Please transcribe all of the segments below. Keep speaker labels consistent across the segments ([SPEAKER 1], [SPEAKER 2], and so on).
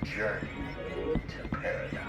[SPEAKER 1] journey to paradise.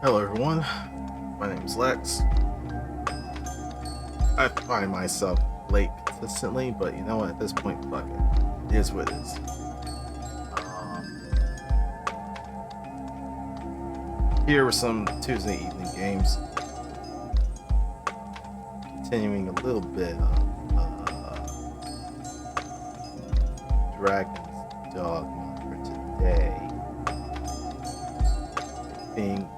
[SPEAKER 2] Hello everyone, my name is Lex. I find myself late consistently, but you know what, at this point, fuck it. It is what it is. Here were some Tuesday evening games. Continuing a little bit of Dragon's Dogma for today. I think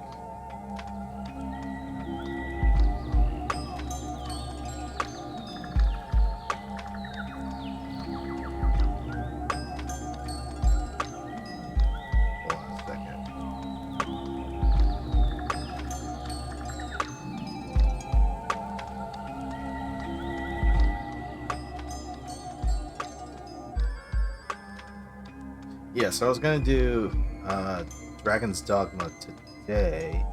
[SPEAKER 2] so I was gonna do Dragon's Dogma today.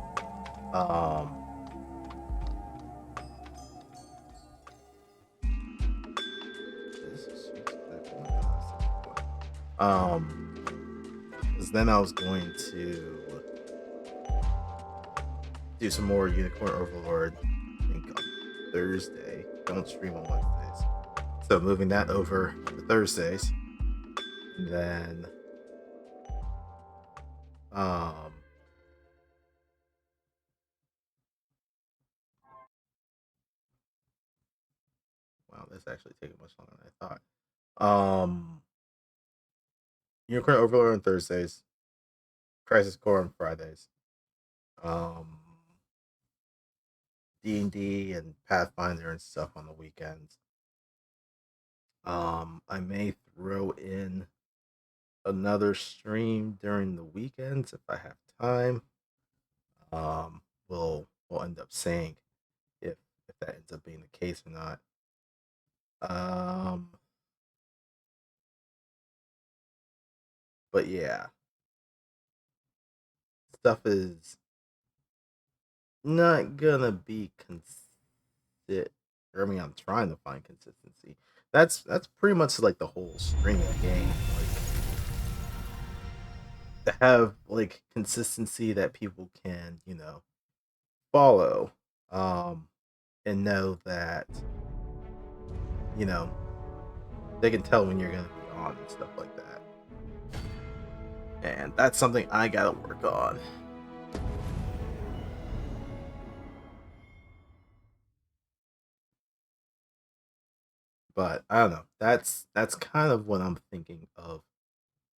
[SPEAKER 2] Because then I was going to do some more Unicorn Overlord, I think on Thursday. Don't stream on Wednesdays. So moving that over to Thursdays. And then wow, this actually taking much longer than I thought. Unicorn Overlord on Thursdays. Crisis Core on Fridays. Um, D&D and Pathfinder and stuff on the weekends. I may throw in another stream during the weekends if I have time. We'll end up saying if if that ends up being the case or not. Um, but yeah, stuff is not gonna be consistent. I mean, I'm trying to find consistency. That's pretty much like the whole streaming game. Like to have like consistency that people can follow, um, and know that you know they can tell when you're gonna be on and stuff like that. And that's something I gotta work on. But I don't know. That's kind of what I'm thinking of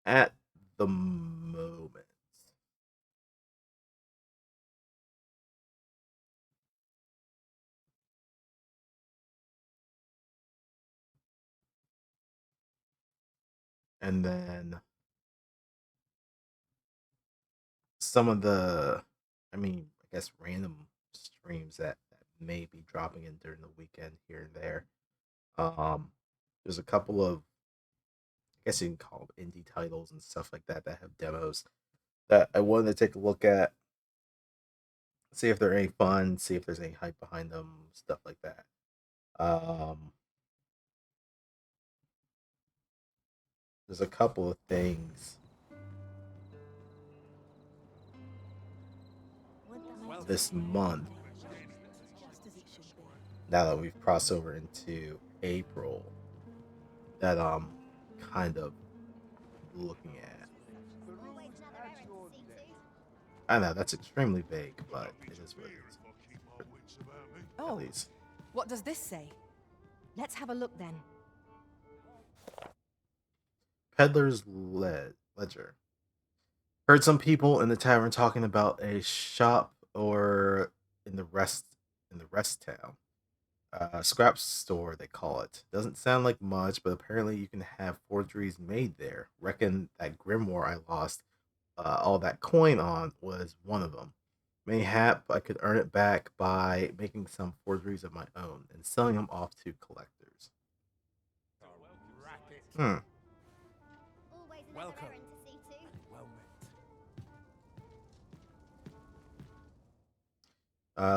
[SPEAKER 2] at the moment. And then some of the, I mean, I guess random streams that may be dropping in during the weekend here and there. Um, there's a couple of, I guess you can call them indie titles and stuff like that that have demos that I wanted to take a look at, see if they're any fun, see if there's any hype behind them, stuff like that. Um, there's a couple of things this month now that we've crossed over into April that I'm kind of looking at. I know that's extremely vague, but it is what it is. At
[SPEAKER 3] Oh,
[SPEAKER 2] least.
[SPEAKER 3] what does this say? Let's have a look then.
[SPEAKER 2] Peddler's Ledger. Heard some people in the tavern talking about a shop or in the rest town. Scrap store, they call it. Doesn't sound like much, but apparently you can have forgeries made there. Reckon that grimoire I lost all that coin on was one of them. Mayhap I could earn it back by making some forgeries of my own and selling them off to collectors. Hmm.
[SPEAKER 4] Welcome.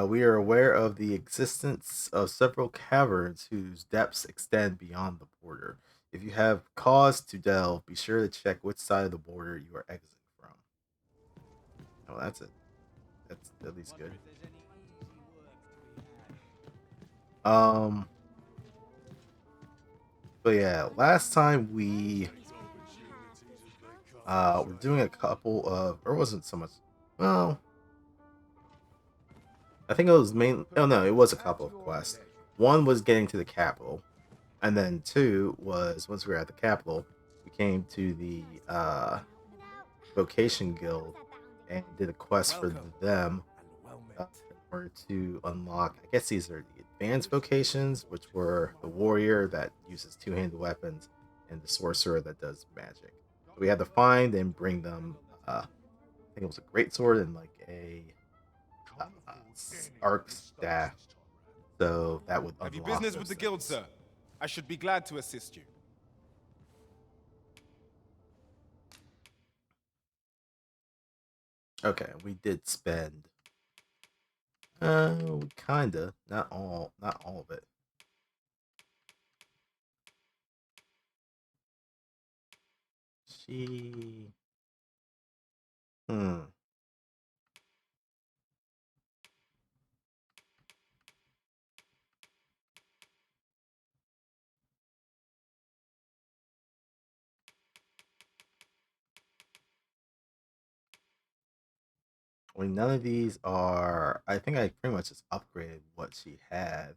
[SPEAKER 2] We are aware of the existence of several caverns whose depths extend beyond the border. If you have cause to delve, be sure to check which side of the border you are exiting from. Oh, that's it. That's at least good. Um, but yeah, last time we're doing a couple of, or wasn't so much. Well, I think it was main. Oh no, it was a couple of quests. One was getting to the capital, and then two was once we were at the capital, we came to the vocation guild and did a quest for them in order to unlock. I guess these are the advanced vocations, which were the warrior that uses two-handed weapons and the sorcerer that does magic. So we had to find and bring them. I think it was a great sword and like a arc staff, so that would
[SPEAKER 4] Have you
[SPEAKER 2] unlock
[SPEAKER 4] business
[SPEAKER 2] those
[SPEAKER 4] with the guild,
[SPEAKER 2] things.
[SPEAKER 4] sir? I should be glad to assist you.
[SPEAKER 2] Okay, we did spend. Kinda, not all of it. She. Hmm. I mean, none of these are. I think I pretty much just upgraded what she had,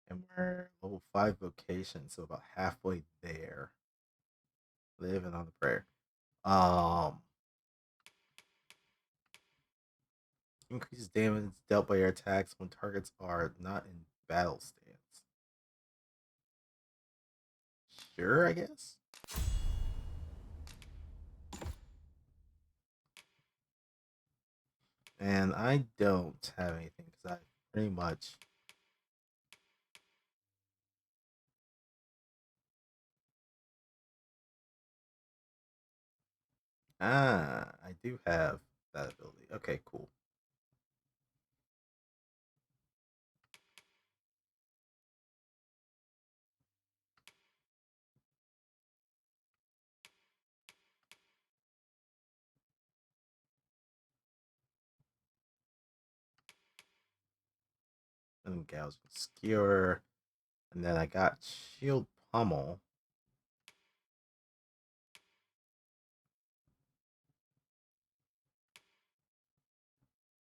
[SPEAKER 2] and we're level 5 vocation, so about halfway there. Living on the prayer. Um, Increases damage dealt by your attacks when targets are not in battle stance. Sure, I guess. And I don't have anything because I pretty much. I do have that ability. Okay, cool. And Gouging Skewer. And then I got Shield Pummel.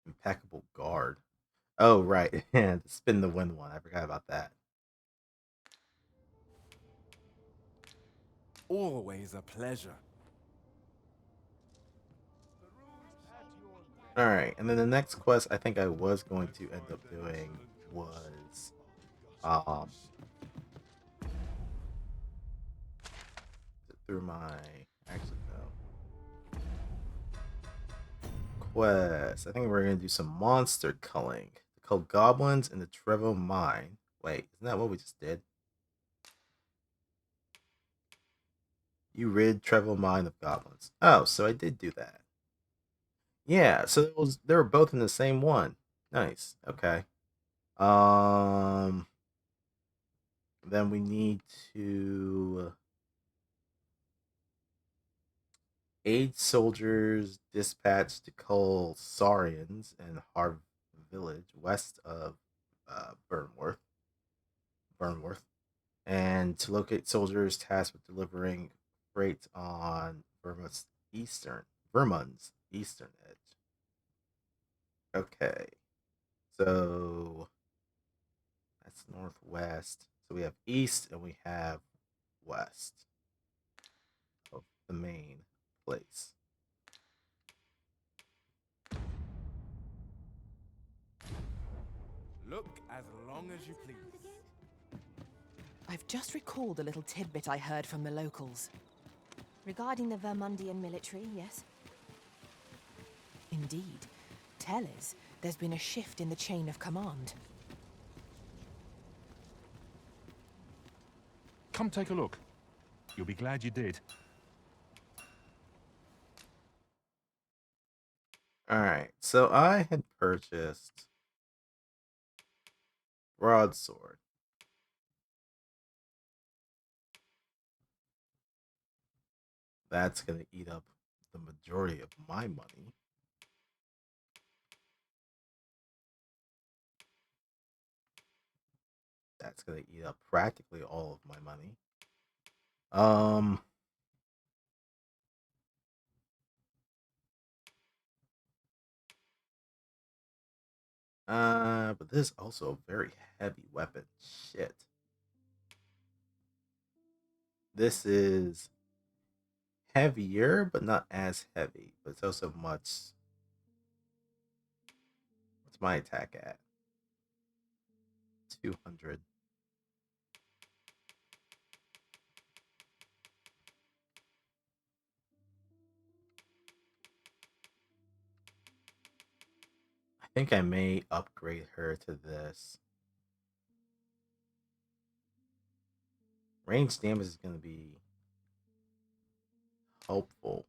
[SPEAKER 2] Impeccable Guard. Oh, right. And Spin the Wind one. I forgot about that.
[SPEAKER 4] Always a pleasure.
[SPEAKER 2] Alright, and then the next quest I think I was going to end up doing was through my actually no quest. I think we're gonna do some monster culling. Called Goblins in the Trevo Mine. Wait, isn't that what we just did? You rid Trevo Mine of goblins. Oh, so I did do that. Yeah, so they were both in the same one. Nice. Okay. Um then we need to aid soldiers dispatched to cull Saurians in Harv village west of Burnworth, and to locate soldiers tasked with delivering freight on Vermont's eastern edge. Okay, so that's northwest. So we have east and we have west of the main place.
[SPEAKER 4] Look as long as you please.
[SPEAKER 3] I've just recalled a little tidbit I heard from the locals. Regarding the Vermundian military, yes? Indeed. Tell us, there's been a shift in the chain of command.
[SPEAKER 5] Come take a look. You'll be glad you did.
[SPEAKER 2] Alright, so I had purchased Broadsword. That's going to eat up the majority of my money. That's going to eat up practically all of my money. But this is also a very heavy weapon. Shit. This is heavier, but not as heavy. But it's also much. What's my attack at? 200. I think I may upgrade her to this. Range damage is going to be helpful.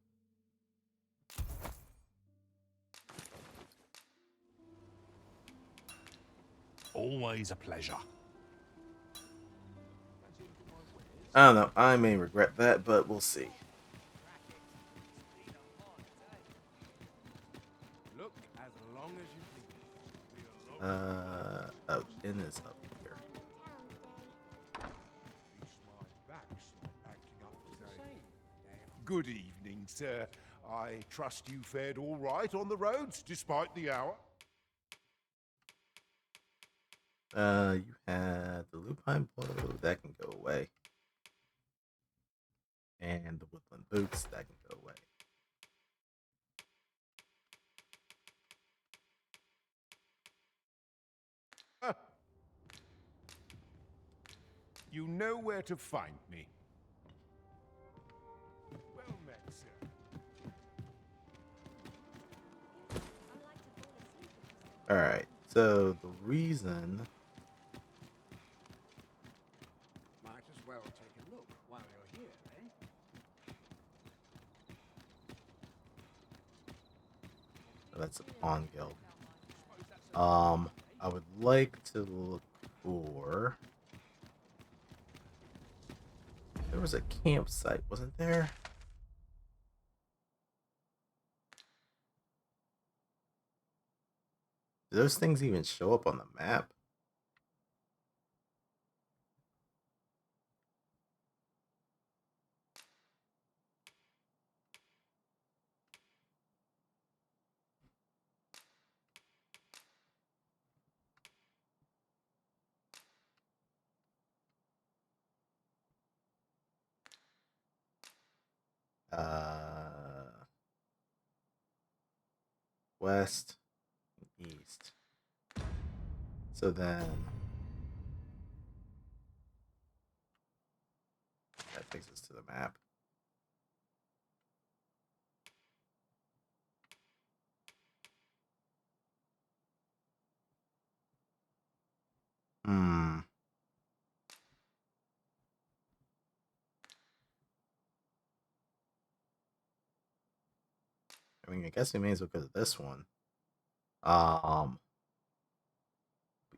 [SPEAKER 5] Always a pleasure.
[SPEAKER 2] I don't know. I may regret that, but we'll see.
[SPEAKER 4] Look as long as you please.
[SPEAKER 2] Oh, Inn is up here.
[SPEAKER 6] Good evening, sir. I trust you fared all right on the roads, despite the hour.
[SPEAKER 2] You had the lupine blow that can go away, and the woodland boots that can go away.
[SPEAKER 6] You know where to find me. Well met, sir.
[SPEAKER 2] Alright, so the reason...
[SPEAKER 4] Might as well take a look while you're here, eh?
[SPEAKER 2] That's a pawn guild. I would like to look for... There was a campsite, wasn't there? Do those things even show up on the map? West, east. So then that takes us to the map. Hmm. I mean, I guess we may as well go to this one. But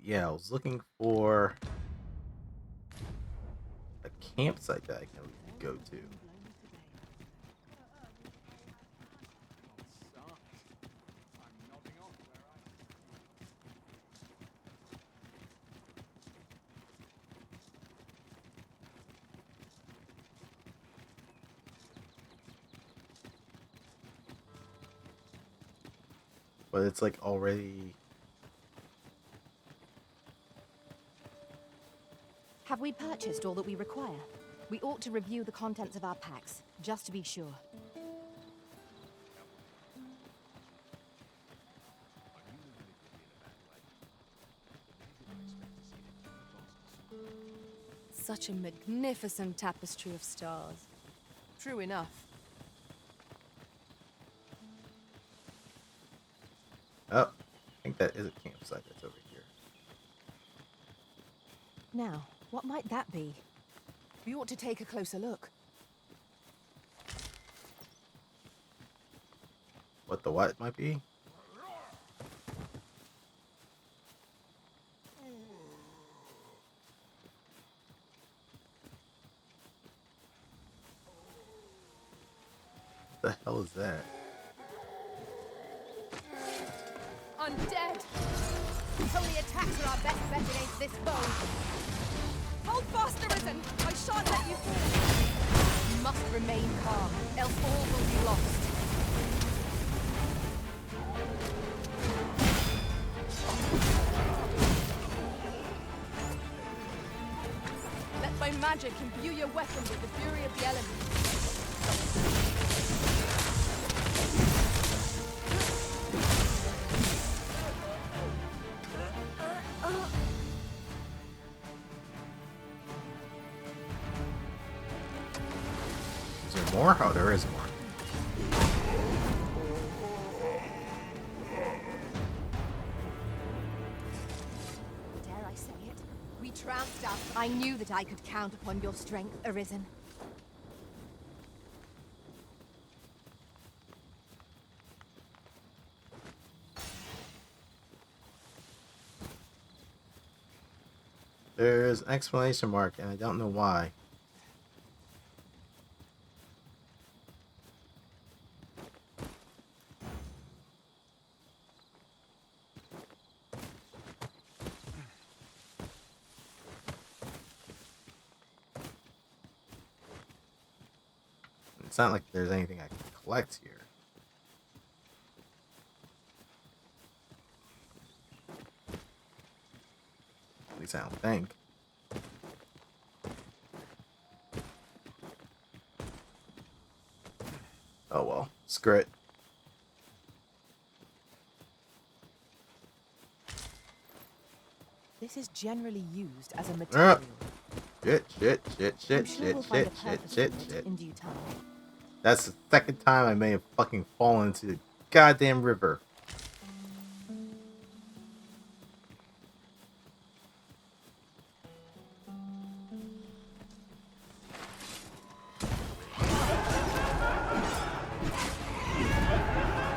[SPEAKER 2] yeah, I was looking for a campsite that I can go to. But it's like already...
[SPEAKER 3] Have we purchased all that we require? We ought to review the contents of our packs, just to be sure.
[SPEAKER 7] Such a magnificent tapestry of stars.
[SPEAKER 3] True enough.
[SPEAKER 2] Oh, I think that is a campsite that's over here.
[SPEAKER 3] Now, what might that be? We ought to take a closer look.
[SPEAKER 2] What the what might be? What the hell is that?
[SPEAKER 3] Undead! Holy attacks are our best bet against this foe. Hold fast, Arisen! I shan't let you fall! You must remain calm, else all will be lost.
[SPEAKER 7] Let my magic imbue your weapon with the fury of the elements.
[SPEAKER 2] Is there more? Oh, there is more.
[SPEAKER 3] Dare I say it? We trounced out. I knew that I could count upon your strength, Arisen.
[SPEAKER 2] There's an exclamation mark, and I don't know why. It's not like there's anything I can collect here. At least I don't think. Oh well, screw it.
[SPEAKER 3] This is generally used as a material.
[SPEAKER 7] I'm sure we'll find a purpose for it in due time.
[SPEAKER 2] That's the second time I may have fucking fallen into the goddamn river.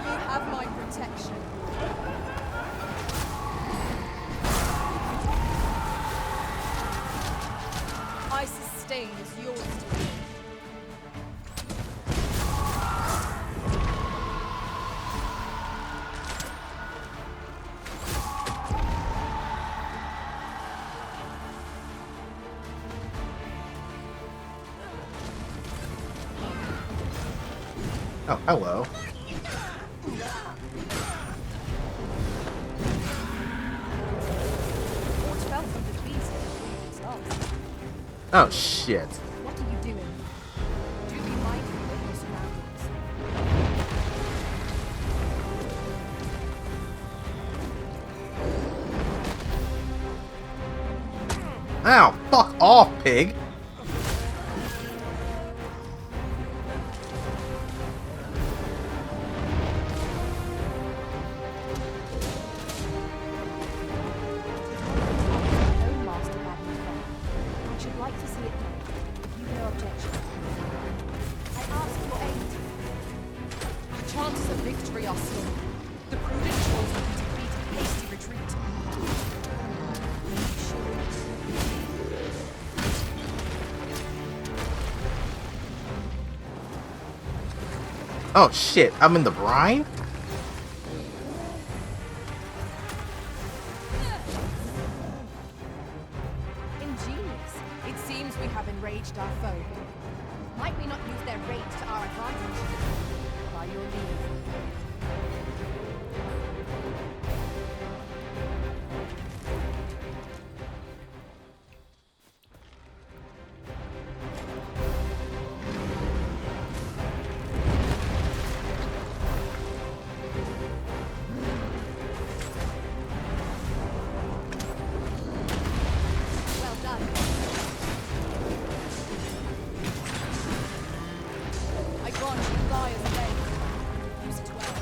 [SPEAKER 7] You have my protection. I sustain is yours to be.
[SPEAKER 2] Oh, hello.
[SPEAKER 7] Fort fell from the trees themselves.
[SPEAKER 2] Oh, shit.
[SPEAKER 7] What are you doing? Do be mindful of your surroundings.
[SPEAKER 2] Ow, fuck off, pig.
[SPEAKER 7] My own master bade me fair. I should like to see it done, if you've no objection. I ask for aid.
[SPEAKER 3] Our chances of victory are slim. The prudent choice would be to beat a hasty retreat.
[SPEAKER 2] Oh, shit. I'm in the brine?
[SPEAKER 7] Ingenious.
[SPEAKER 3] It seems we have enraged our foe.
[SPEAKER 7] Might we not use their rage to our advantage?
[SPEAKER 3] By your leave.
[SPEAKER 7] Well done.
[SPEAKER 3] I grant you Gaia's blade. Use it well.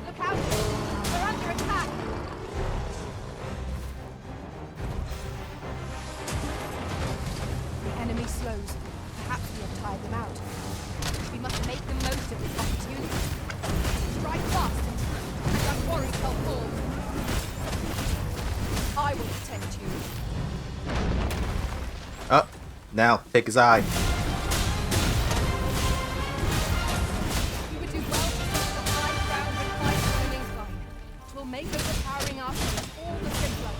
[SPEAKER 7] Look out! We're under attack!
[SPEAKER 3] The enemy slows. Perhaps we have tired them out.
[SPEAKER 7] We must make the most of this opportunity.
[SPEAKER 3] Strike fast and our quarry shall fall. I will protect you.
[SPEAKER 2] Oh, now, take his eye.
[SPEAKER 3] You would do well to set the high ground and fight on an incline. 'Twill make overpowering our foes all the simpler.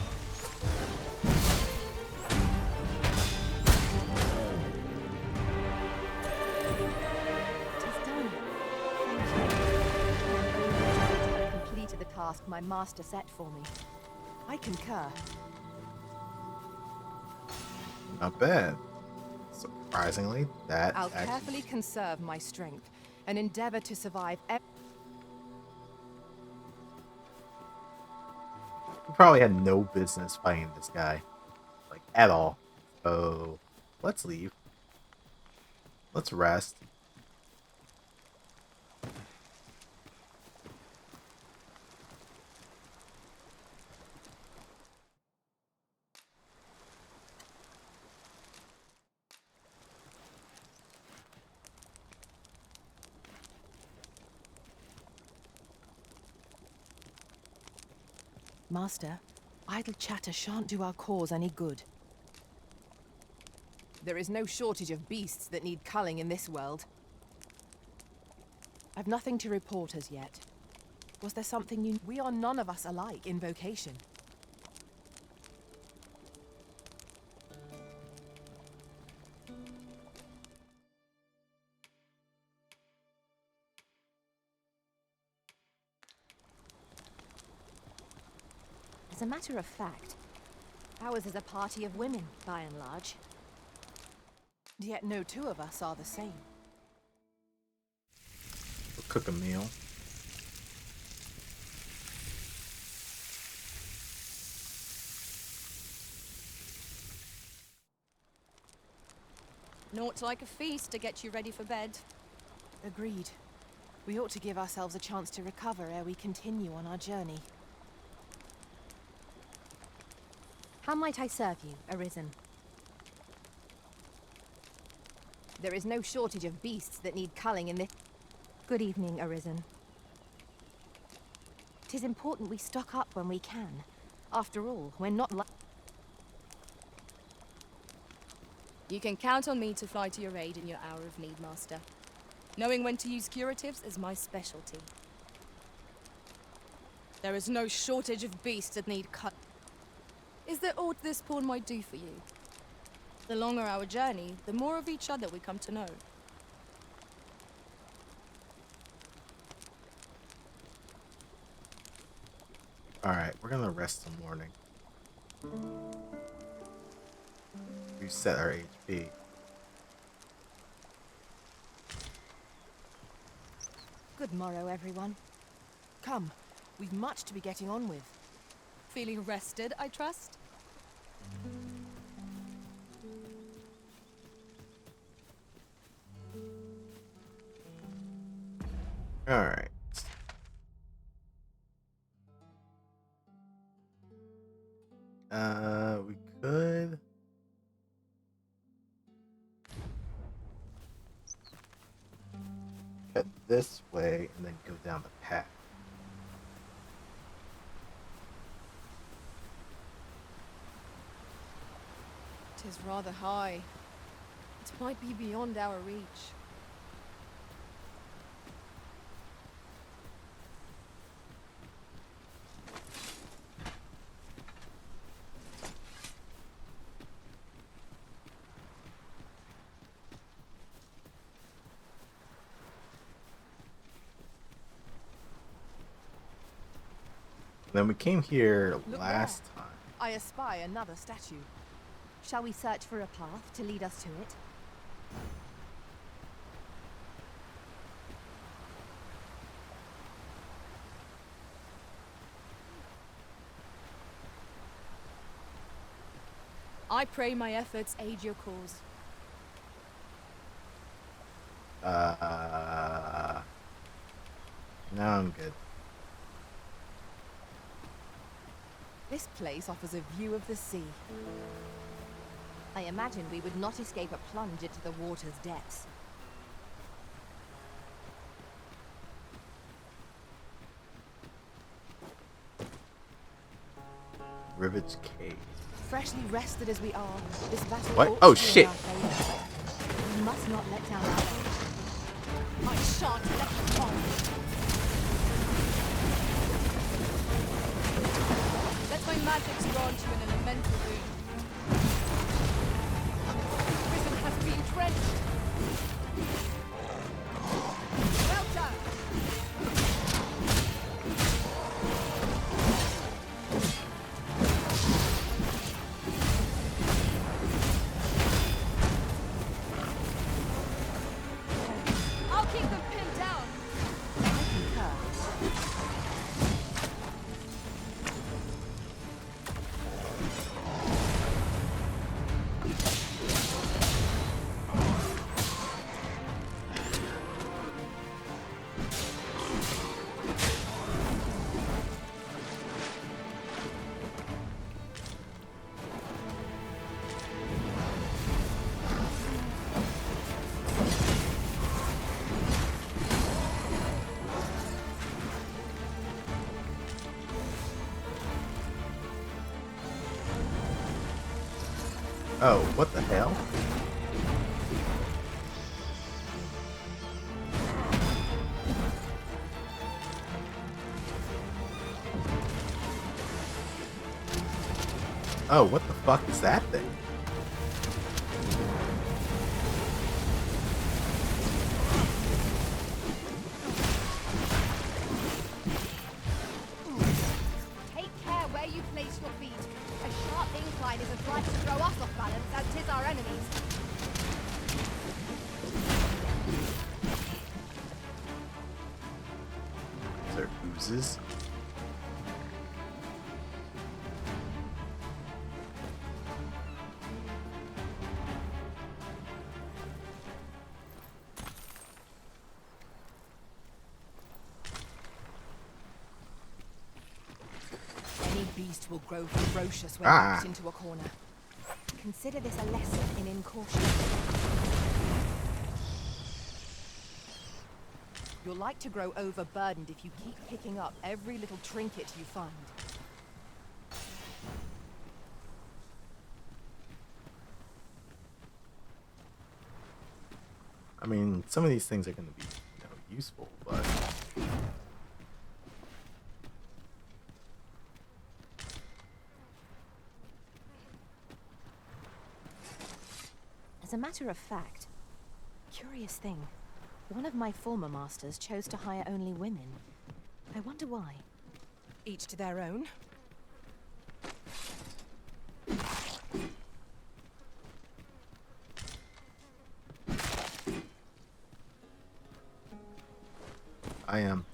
[SPEAKER 7] Tis done. Thank you. I have completed the task my master set for me. I concur.
[SPEAKER 2] Not bad. Surprisingly, that
[SPEAKER 3] I'll
[SPEAKER 2] actually...
[SPEAKER 3] carefully conserve my strength and endeavor to survive
[SPEAKER 2] We probably had no business fighting this guy. Like, at all. So, let's leave. Let's rest.
[SPEAKER 3] Master, idle chatter shan't do our cause any good. There is no shortage of beasts that need culling in this world.
[SPEAKER 7] I've nothing to report as yet. Was there something you... We are none of us alike in vocation. As a matter of fact, ours is a party of women, by and large. Yet no two of us are the same.
[SPEAKER 2] We'll cook a meal.
[SPEAKER 3] Naught like a feast to get you ready for bed.
[SPEAKER 7] Agreed. We ought to give ourselves a chance to recover ere we continue on our journey.
[SPEAKER 3] How might I serve you, Arisen? There is no shortage of beasts that need culling in this... Good evening, Arisen. 'Tis important we stock up when we can. After all, we're not
[SPEAKER 8] You can count on me to fly to your aid in your hour of need, Master. Knowing when to use curatives is my specialty. There is no shortage of beasts that need cut. Is there aught this pawn might do for you? The longer our journey, the more of each other we come to know.
[SPEAKER 2] Alright, we're gonna rest some morning. Reset our HP.
[SPEAKER 7] Good morrow, everyone. Come, we've much to be getting on with.
[SPEAKER 8] Feeling rested, I trust?
[SPEAKER 2] Alright. We could... cut this way and then go down the path.
[SPEAKER 8] Tis rather high. It might be beyond our reach.
[SPEAKER 2] Then we came here
[SPEAKER 7] Look
[SPEAKER 2] last
[SPEAKER 7] there.
[SPEAKER 2] time.
[SPEAKER 7] I espy another statue.
[SPEAKER 3] Shall we search for a path to lead us to it?
[SPEAKER 8] I pray my efforts aid your cause.
[SPEAKER 2] No, I'm good.
[SPEAKER 7] This place offers a view of the sea.
[SPEAKER 3] I imagine we would not escape a plunge into the water's depths.
[SPEAKER 2] Rivet's Cave.
[SPEAKER 7] Freshly rested as we are, this battle
[SPEAKER 2] What?
[SPEAKER 7] ought
[SPEAKER 2] Oh,
[SPEAKER 7] to be in
[SPEAKER 2] shit.
[SPEAKER 7] our favor.
[SPEAKER 3] We must not let down our guard.
[SPEAKER 7] I shan't let you on.
[SPEAKER 8] Let my magics grant you an elemental boon. Prison has been drenched. Well done. I'll keep them pinned down.
[SPEAKER 7] I concur.
[SPEAKER 2] Oh, what the hell? Oh, what the fuck is that thing?
[SPEAKER 3] Take care where you place your feet. A sharp incline is as right to throw us off balance as 'tis our enemies.
[SPEAKER 2] Is there oozes?
[SPEAKER 3] Any beast will grow ferocious when backed into a corner. Consider this a lesson in incaution. You're like to grow overburdened if you keep picking up every little trinket you find.
[SPEAKER 2] I mean, some of these things are going to be, useful, but
[SPEAKER 7] As a matter of fact, curious thing. One of my former masters chose to hire only women. I wonder why.
[SPEAKER 3] Each to their own.
[SPEAKER 2] I am.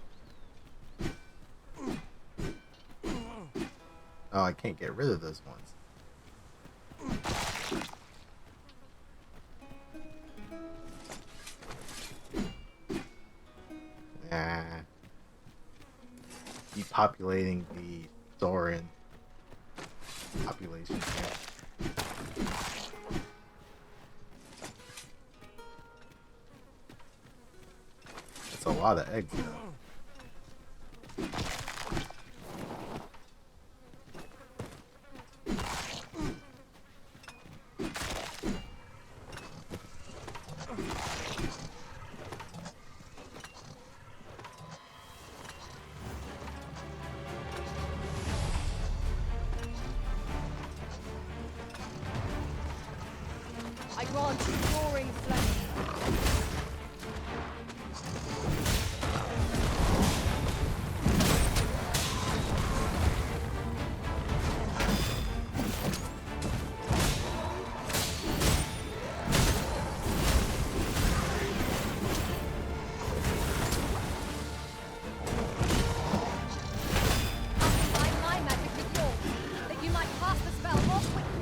[SPEAKER 2] Oh, I can't get rid of those ones. Nah. Depopulating the Saurian population here. That's a lot of eggs, though.
[SPEAKER 3] I grant you roaring flame. Combine my magic with yours, that you might pass the spell more quickly.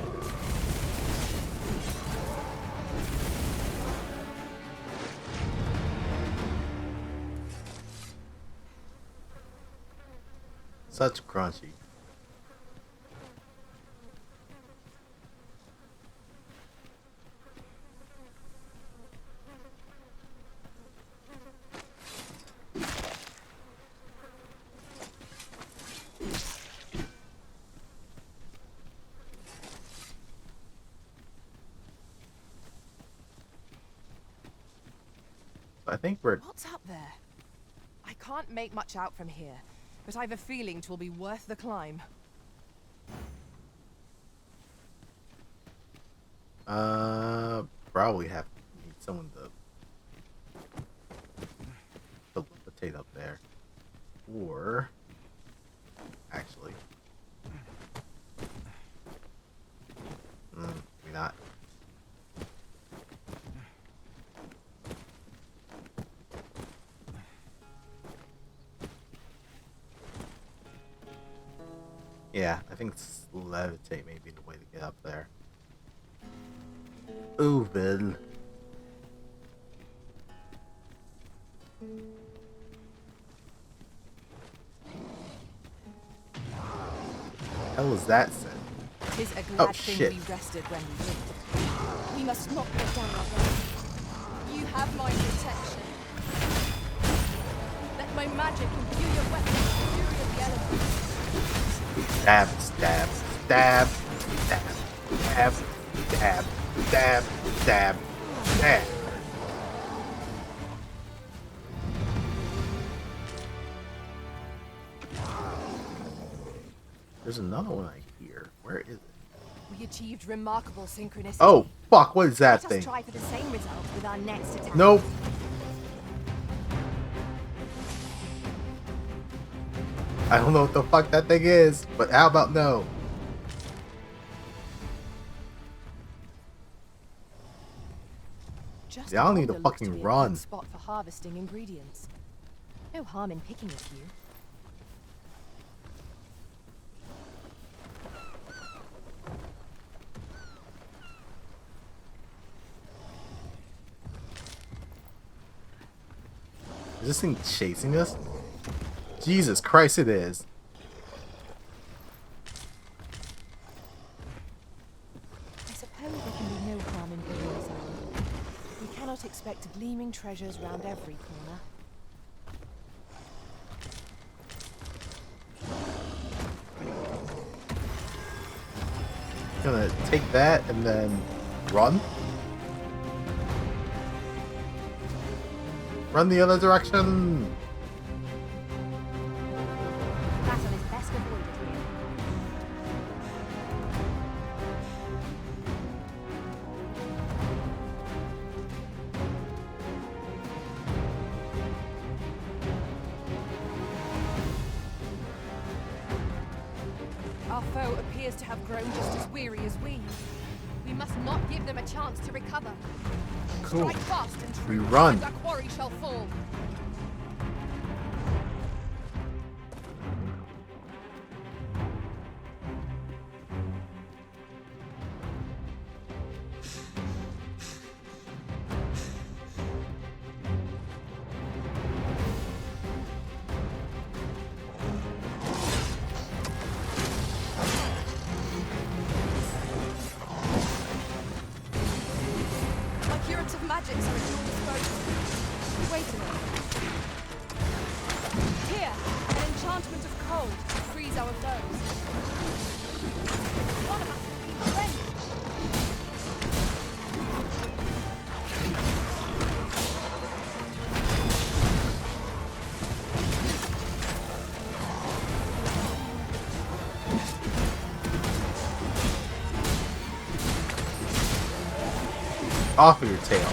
[SPEAKER 2] Such crunchy. I think we're
[SPEAKER 3] What's up there? I can't make much out from here, but I've a feeling 'twill be worth the climb.
[SPEAKER 2] probably have to need someone to levitate up there. Or actually maybe not. Yeah, I think levitate may be the way to get up there. Ooh, Bill. Hell is that said?
[SPEAKER 3] 'Tis a
[SPEAKER 2] Oh,
[SPEAKER 3] glad thing
[SPEAKER 2] shit.
[SPEAKER 3] we rested when we did. We must not go down our road. You have my protection. Let my magic imbue your weapon with the fury of the elements.
[SPEAKER 2] Stab, stab, stab, stab, stab, stab, stab, stab, stab. There's another one I hear. Where is it?
[SPEAKER 3] We achieved remarkable synchronicity.
[SPEAKER 2] Oh, fuck, what is that
[SPEAKER 3] Let
[SPEAKER 2] thing?
[SPEAKER 3] us try for the same result with our next attack.
[SPEAKER 2] Nope. I don't know what the fuck that thing is, but how about no?
[SPEAKER 3] Just
[SPEAKER 2] Y'all need to
[SPEAKER 3] Yonder looks
[SPEAKER 2] fucking
[SPEAKER 3] be a
[SPEAKER 2] run.
[SPEAKER 3] good spot for harvesting ingredients. No harm in picking a few.
[SPEAKER 2] Is this thing chasing us? Jesus Christ, it is.
[SPEAKER 3] I suppose there can be no harm in being resolved. We cannot expect gleaming treasures round every corner.
[SPEAKER 2] Gonna take that and then run. Run the other direction.
[SPEAKER 3] Battle is best avoided here. Our foe appears to have grown just as weary as we. We must not give them a chance to recover.
[SPEAKER 2] Cool.
[SPEAKER 3] Strike fast and
[SPEAKER 2] We
[SPEAKER 3] true,
[SPEAKER 2] run.
[SPEAKER 3] and our quarry shall fall.
[SPEAKER 8] My curative magics are at your disposal. Wait a minute. Here, an enchantment of cold to freeze our foes. One of us will be friends.
[SPEAKER 2] Off of your tail.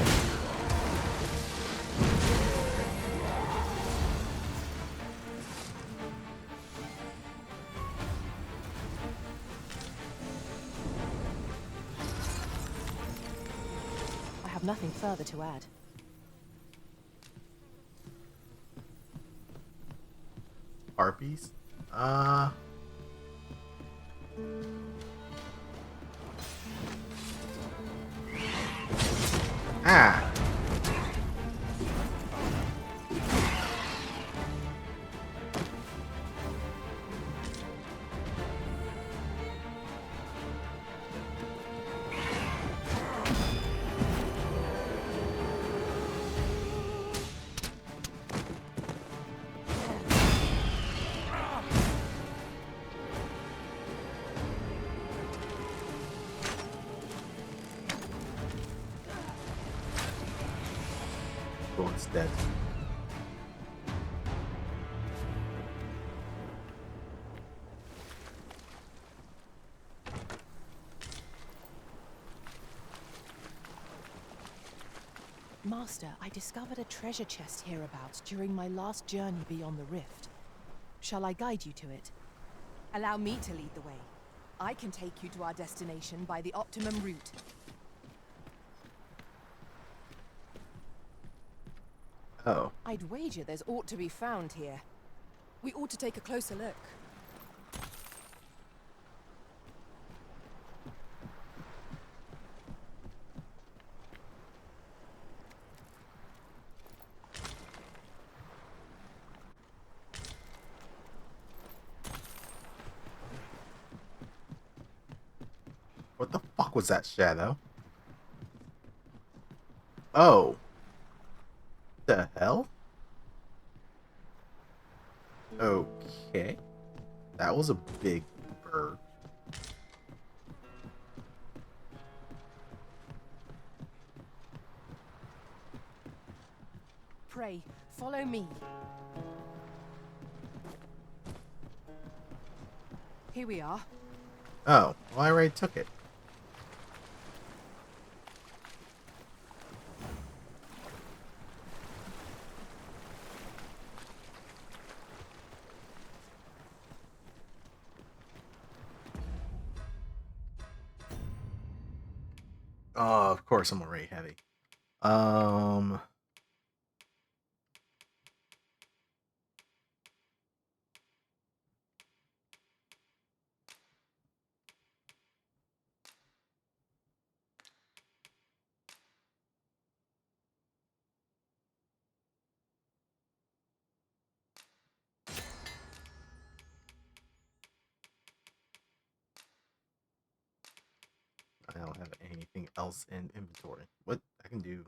[SPEAKER 3] I have nothing further to add.
[SPEAKER 2] Harpies? Ah. One's dead.
[SPEAKER 3] Master, I discovered a treasure chest hereabouts during my last journey beyond the rift. Shall I guide you to it?
[SPEAKER 8] Allow me to lead the way. I can take you to our destination by the optimum route.
[SPEAKER 2] Oh.
[SPEAKER 3] I'd wager there's aught to be found here.
[SPEAKER 8] We ought to take a closer look.
[SPEAKER 2] What the fuck was that shadow? Oh. The hell? Okay. That was a big bird.
[SPEAKER 3] Pray, follow me.
[SPEAKER 8] Here we are.
[SPEAKER 2] Oh, well, I already took it. Oh, of course I'm already heavy. Um, I don't have anything else in inventory. What I can do?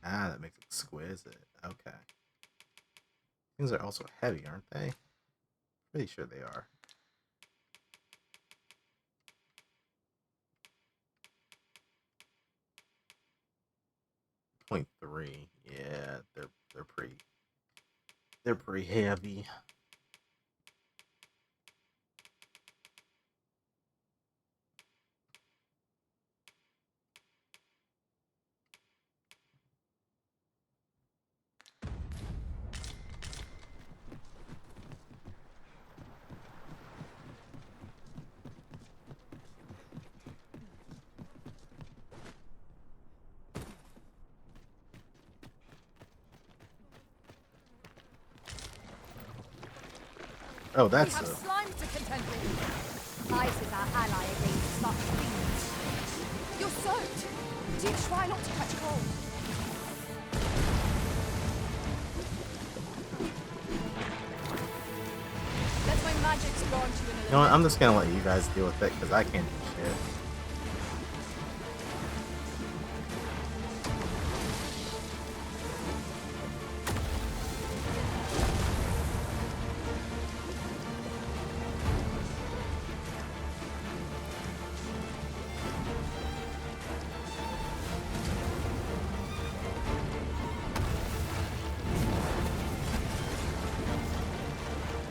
[SPEAKER 2] Ah, that makes it exquisite. Okay. Things are also heavy, aren't they? Pretty sure they are. Point 0.3. Yeah, they're pretty heavy. Oh,
[SPEAKER 3] We
[SPEAKER 2] that's
[SPEAKER 3] have
[SPEAKER 2] a
[SPEAKER 3] slime to contend with. Ice is our ally against such fiends. You're soaked. Do try not to catch cold. Let my magic's gone to you in a
[SPEAKER 2] You
[SPEAKER 3] little
[SPEAKER 2] know what?
[SPEAKER 3] bit.
[SPEAKER 2] I'm just gonna let you guys deal with it because I can't do shit.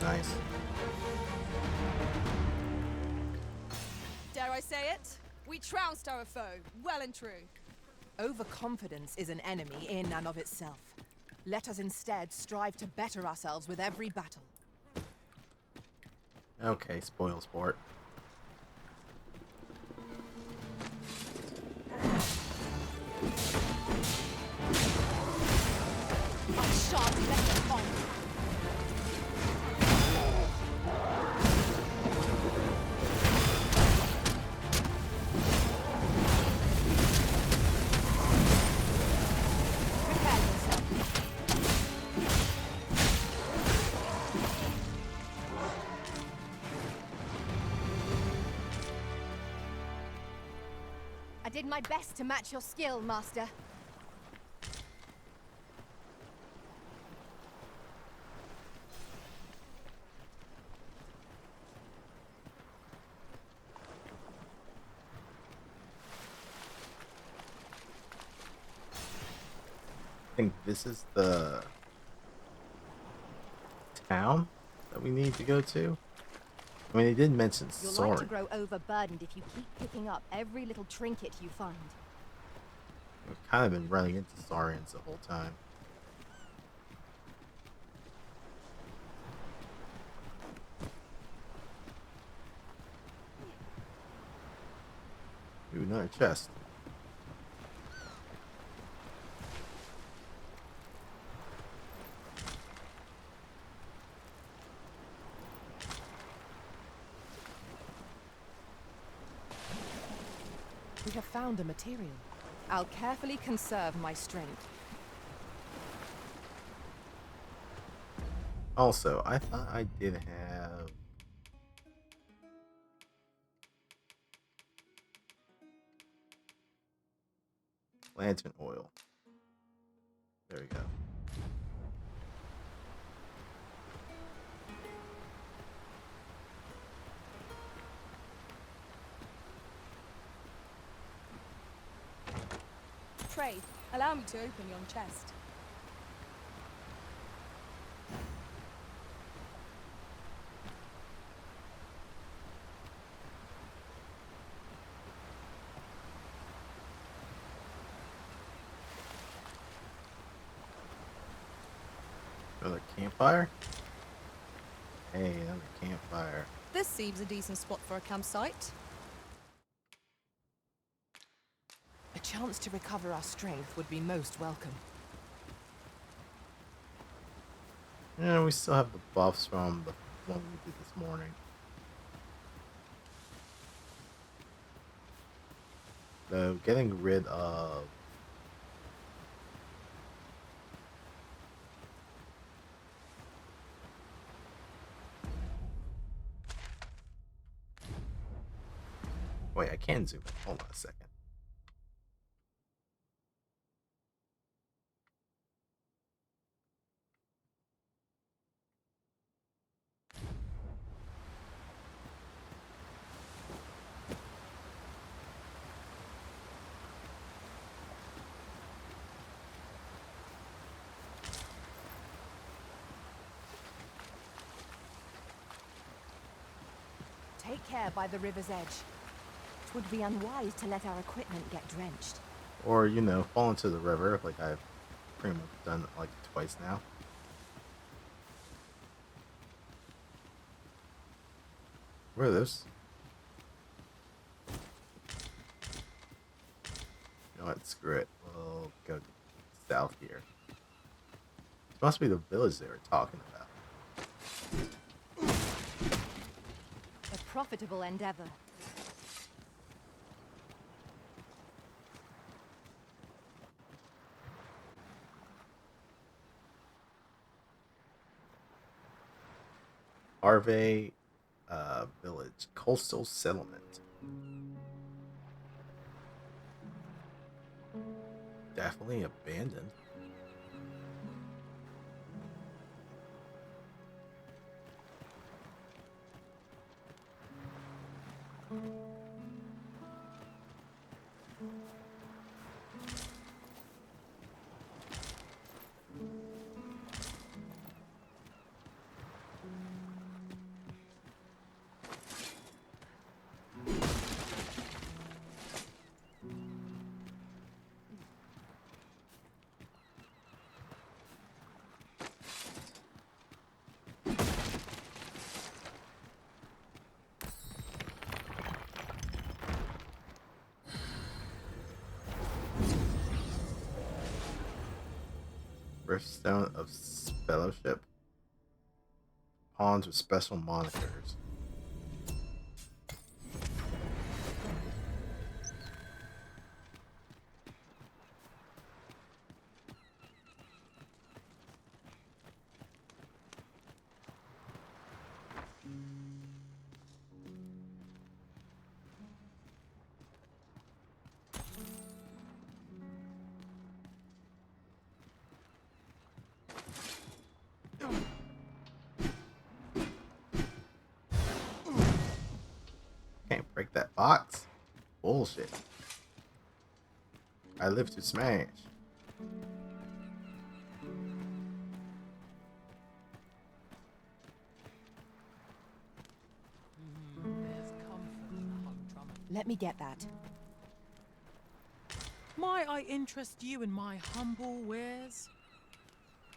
[SPEAKER 2] Nice.
[SPEAKER 8] Dare I say it? We trounced our foe, well and true.
[SPEAKER 7] Overconfidence is an enemy in and of itself. Let us instead strive to better ourselves with every battle.
[SPEAKER 2] Okay, spoil sport.
[SPEAKER 3] I shan't let them on. Prepare yourself. I did my best to match your skill, Master.
[SPEAKER 2] I think this is the town that we need to go to. I mean, they did mention
[SPEAKER 3] You're like to
[SPEAKER 2] Saurians.
[SPEAKER 3] grow overburdened if you keep picking up every little trinket you find.
[SPEAKER 2] We've kind of been running into Saurians the whole time. Ooh, another chest.
[SPEAKER 7] We have found a material. I'll carefully conserve my strength.
[SPEAKER 2] Also, I thought I did have... lantern oil. There we go.
[SPEAKER 8] Pray, allow me to open yon chest.
[SPEAKER 2] Another campfire? Hey, another campfire.
[SPEAKER 8] This seems a decent spot for a campsite.
[SPEAKER 7] A chance to recover our strength would be most welcome.
[SPEAKER 2] Yeah, we still have the buffs from the one we did this morning. So getting rid of wait, I can zoom in. Hold on a second.
[SPEAKER 7] Take care by the river's edge. It would be unwise to let our equipment get drenched.
[SPEAKER 2] Or, you know, fall into the river like I've pretty much done like twice now. Where are those? You know what? Screw it. We'll go south here. This must be the village they were talking about.
[SPEAKER 3] A profitable endeavor.
[SPEAKER 2] Arve village, coastal settlement. Definitely abandoned. Birthstone of Fellowship. Pawns with special monikers. Can't break that box. Bullshit. I live to smash.
[SPEAKER 7] Let me get that.
[SPEAKER 9] Might I interest you in my humble wares?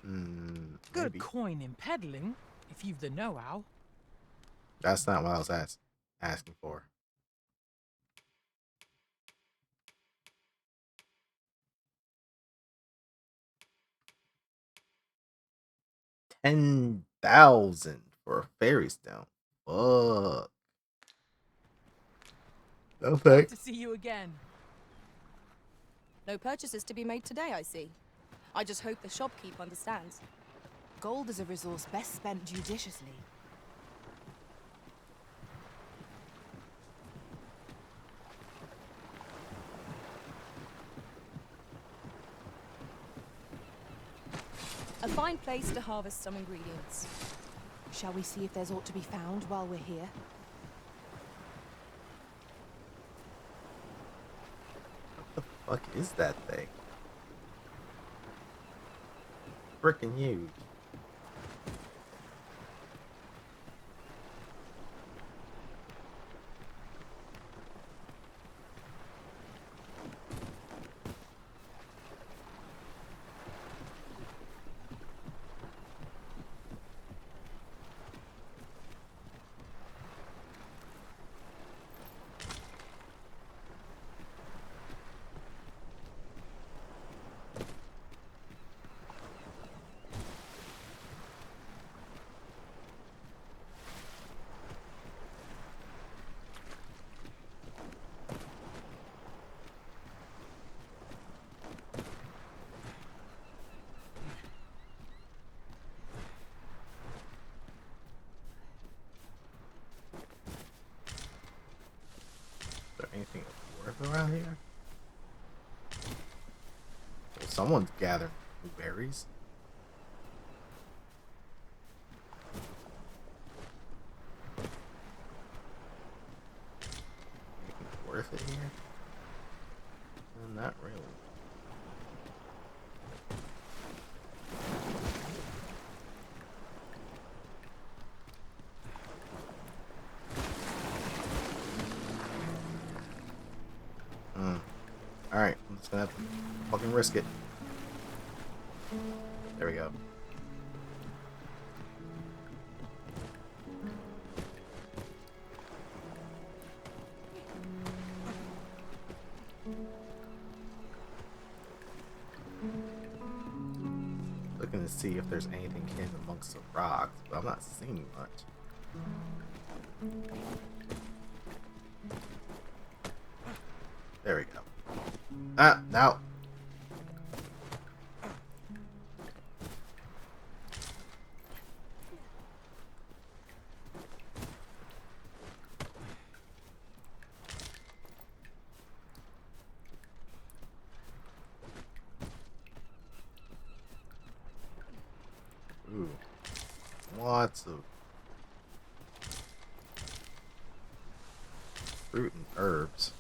[SPEAKER 9] Good
[SPEAKER 2] Maybe.
[SPEAKER 9] coin in peddling, if you've the know-how.
[SPEAKER 2] That's not what I was asking for. $10,000 for a fairy stone. Fuck. No
[SPEAKER 9] Good
[SPEAKER 2] thanks.
[SPEAKER 9] to see you again.
[SPEAKER 8] No purchases to be made today, I see. I just hope the shopkeep understands.
[SPEAKER 7] Gold is a resource best spent judiciously.
[SPEAKER 8] A fine place to harvest some ingredients.
[SPEAKER 7] Shall we see if there's aught to be found while we're here?
[SPEAKER 2] What the fuck is that thing? Freaking huge. around here? Well, someone's gathering blueberries. Anything worth it here? Not really. Alright, I'm just gonna have to fucking risk it. There we go. Looking to see if there's anything hidden amongst the rocks, but I'm not seeing much. There we go. Ah, now. Ooh. Lots of fruit and herbs.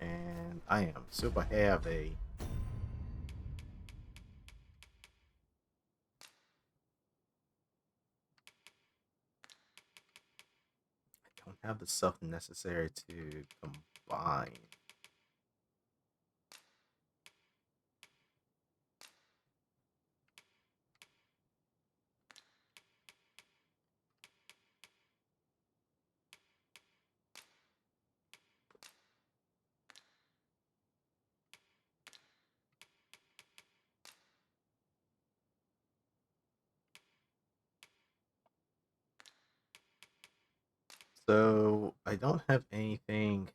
[SPEAKER 2] And I am. So if I have a don't have the stuff necessary to combine. So I don't have anything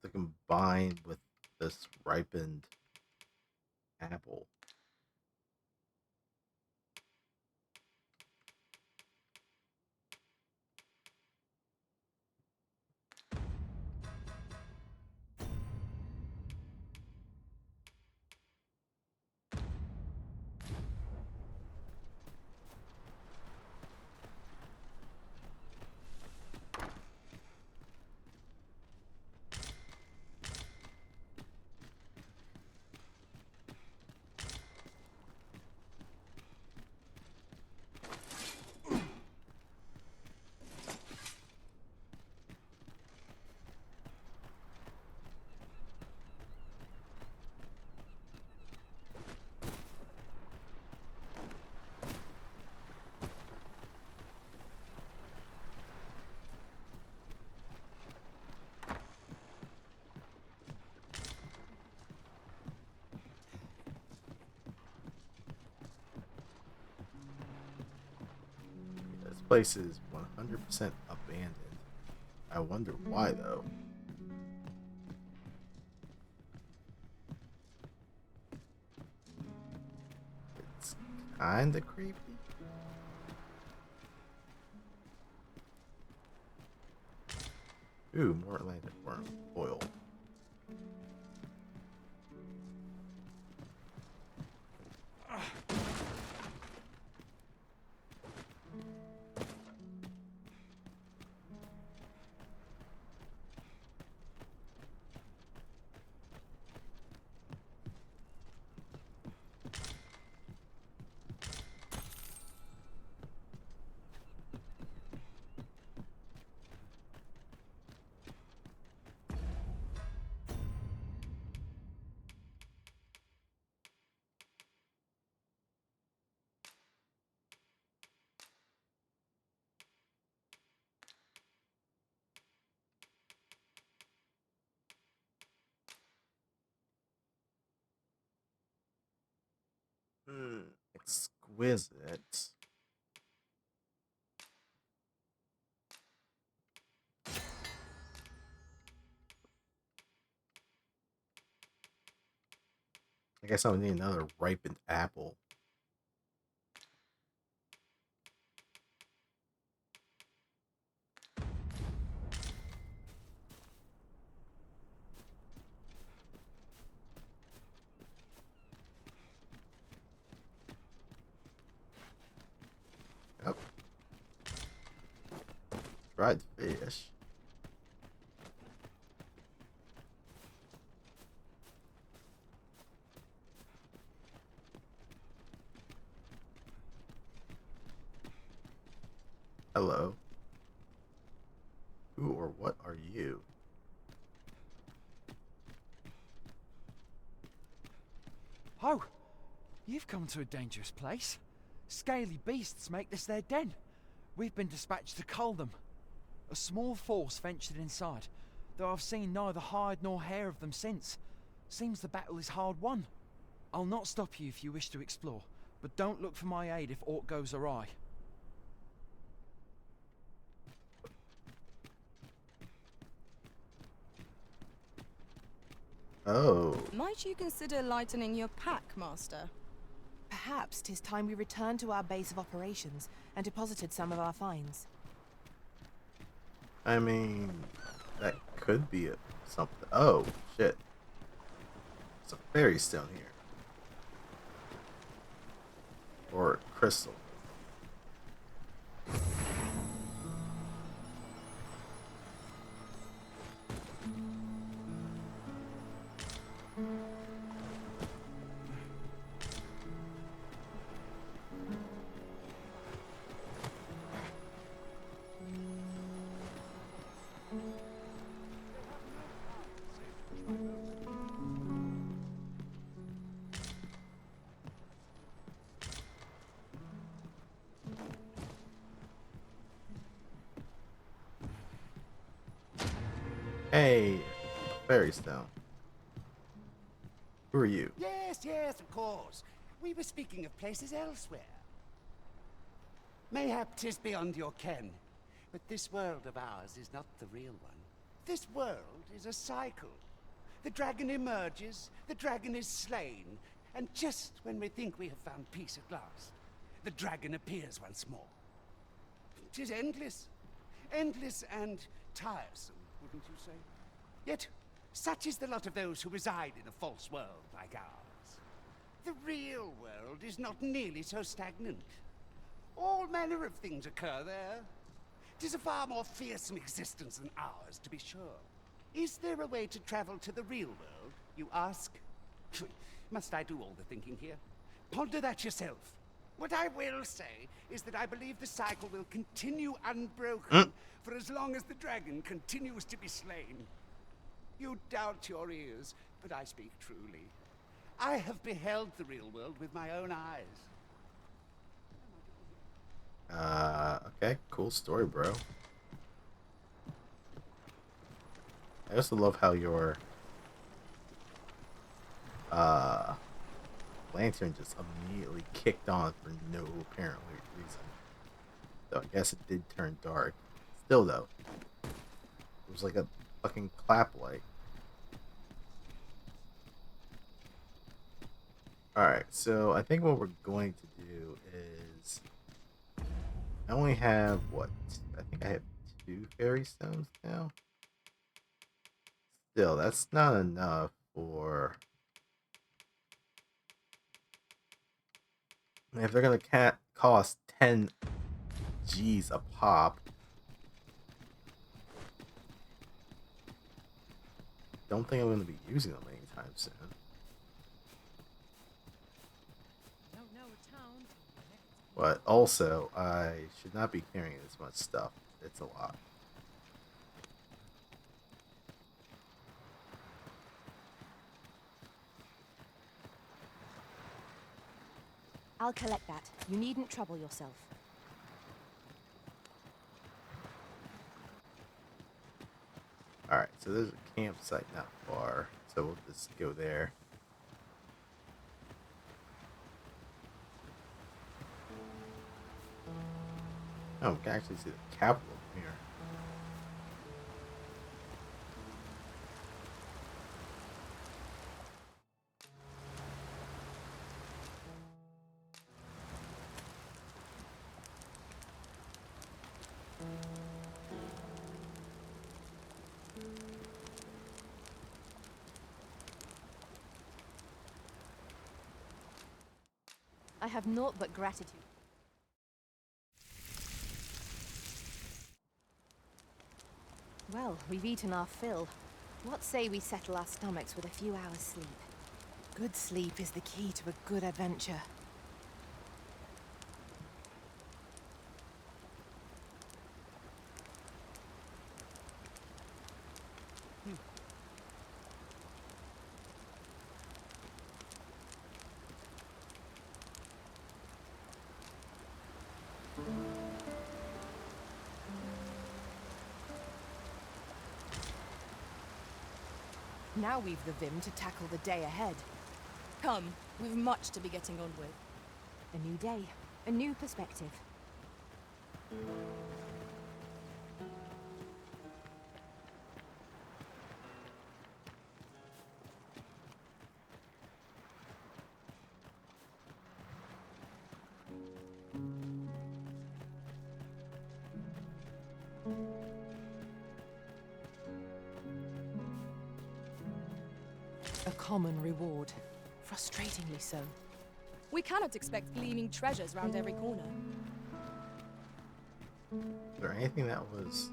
[SPEAKER 2] to combine with this ripened apple. This place is 100% abandoned. I wonder why though. It's kinda creepy. Ooh, more Atlantic worm oil. Exquisite. I guess I'll need another ripened apple. Yep. Dried fish. Hello. Who or what are you?
[SPEAKER 10] Oh, you've come to a dangerous place. Scaly beasts make this their den. We've been dispatched to cull them. A small force ventured inside, though I've seen neither hide nor hair of them since. Seems the battle is hard won. I'll not stop you if you wish to explore, but don't look for my aid if aught goes awry.
[SPEAKER 2] Oh.
[SPEAKER 8] Might you consider lightening your pack, Master?
[SPEAKER 7] Perhaps 'tis time we returned to our base of operations and deposited some of our finds.
[SPEAKER 2] I mean, that could be something. Oh, shit. It's a fairy stone here. Or crystal. Hey, fairy stone. Who are you?
[SPEAKER 1] Yes, yes, of course. We were speaking of places elsewhere. Mayhap 'tis beyond your ken, but this world of ours is not the real one. This world is a cycle. The dragon emerges, the dragon is slain, and just when we think we have found peace at last, the dragon appears once more. 'Tis endless. Endless and tiresome, wouldn't you say? Yet, such is the lot of those who reside in a false world like ours. The real world is not nearly so stagnant. All manner of things occur there. 'Tis a far more fearsome existence than ours, to be sure. Is there a way to travel to the real world, you ask? Must I do all the thinking here? Ponder that yourself. What I will say is that I believe the cycle will continue unbroken for as long as the dragon continues to be slain. You doubt your ears, but I speak truly. I have beheld the real world with my own eyes.
[SPEAKER 2] Okay, cool story, bro. I also love how your lantern just immediately kicked on for no apparent reason. So I guess it did turn dark. Still though, it was like a fucking clap light. Alright, so I think what we're going to do is I only have what? I think I have 2 fairy stones now. Still, that's not enough for. If they're gonna cost 10 G's a pop, don't think I'm gonna be using them anytime soon.
[SPEAKER 9] Don't know a town till the next.
[SPEAKER 2] But also, I should not be carrying this much stuff. It's a lot.
[SPEAKER 7] I'll collect that. You needn't trouble yourself.
[SPEAKER 2] Alright, so there's a campsite not far, so we'll just go there. Oh, we can actually see the capital from here.
[SPEAKER 7] I have naught but gratitude. Well, we've eaten our fill. What say we settle our stomachs with a few hours' sleep? Good sleep is the key to a good adventure. Now we've the vim to tackle the day ahead.
[SPEAKER 8] Come, we've much to be getting on with.
[SPEAKER 7] A new day, a new perspective. A common reward. Frustratingly so.
[SPEAKER 8] We cannot expect gleaming treasures round every corner.
[SPEAKER 2] Is there anything that was...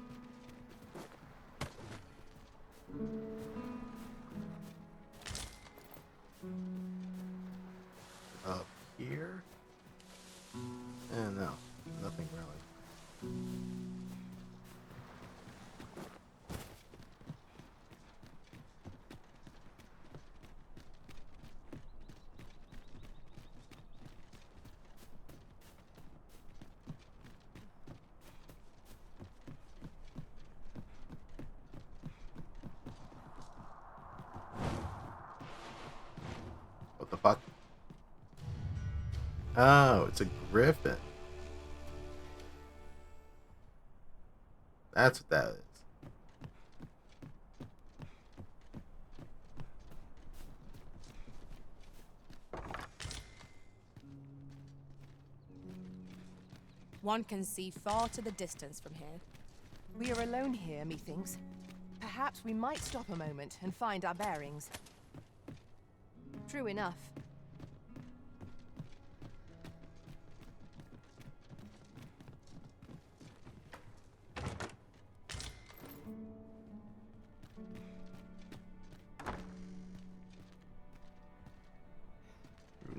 [SPEAKER 2] up here? No, nothing really. What the fuck? Oh, it's a griffin. That's what that is.
[SPEAKER 8] One can see far to the distance from here.
[SPEAKER 7] We are alone here, methinks. Perhaps we might stop a moment and find our bearings. True enough.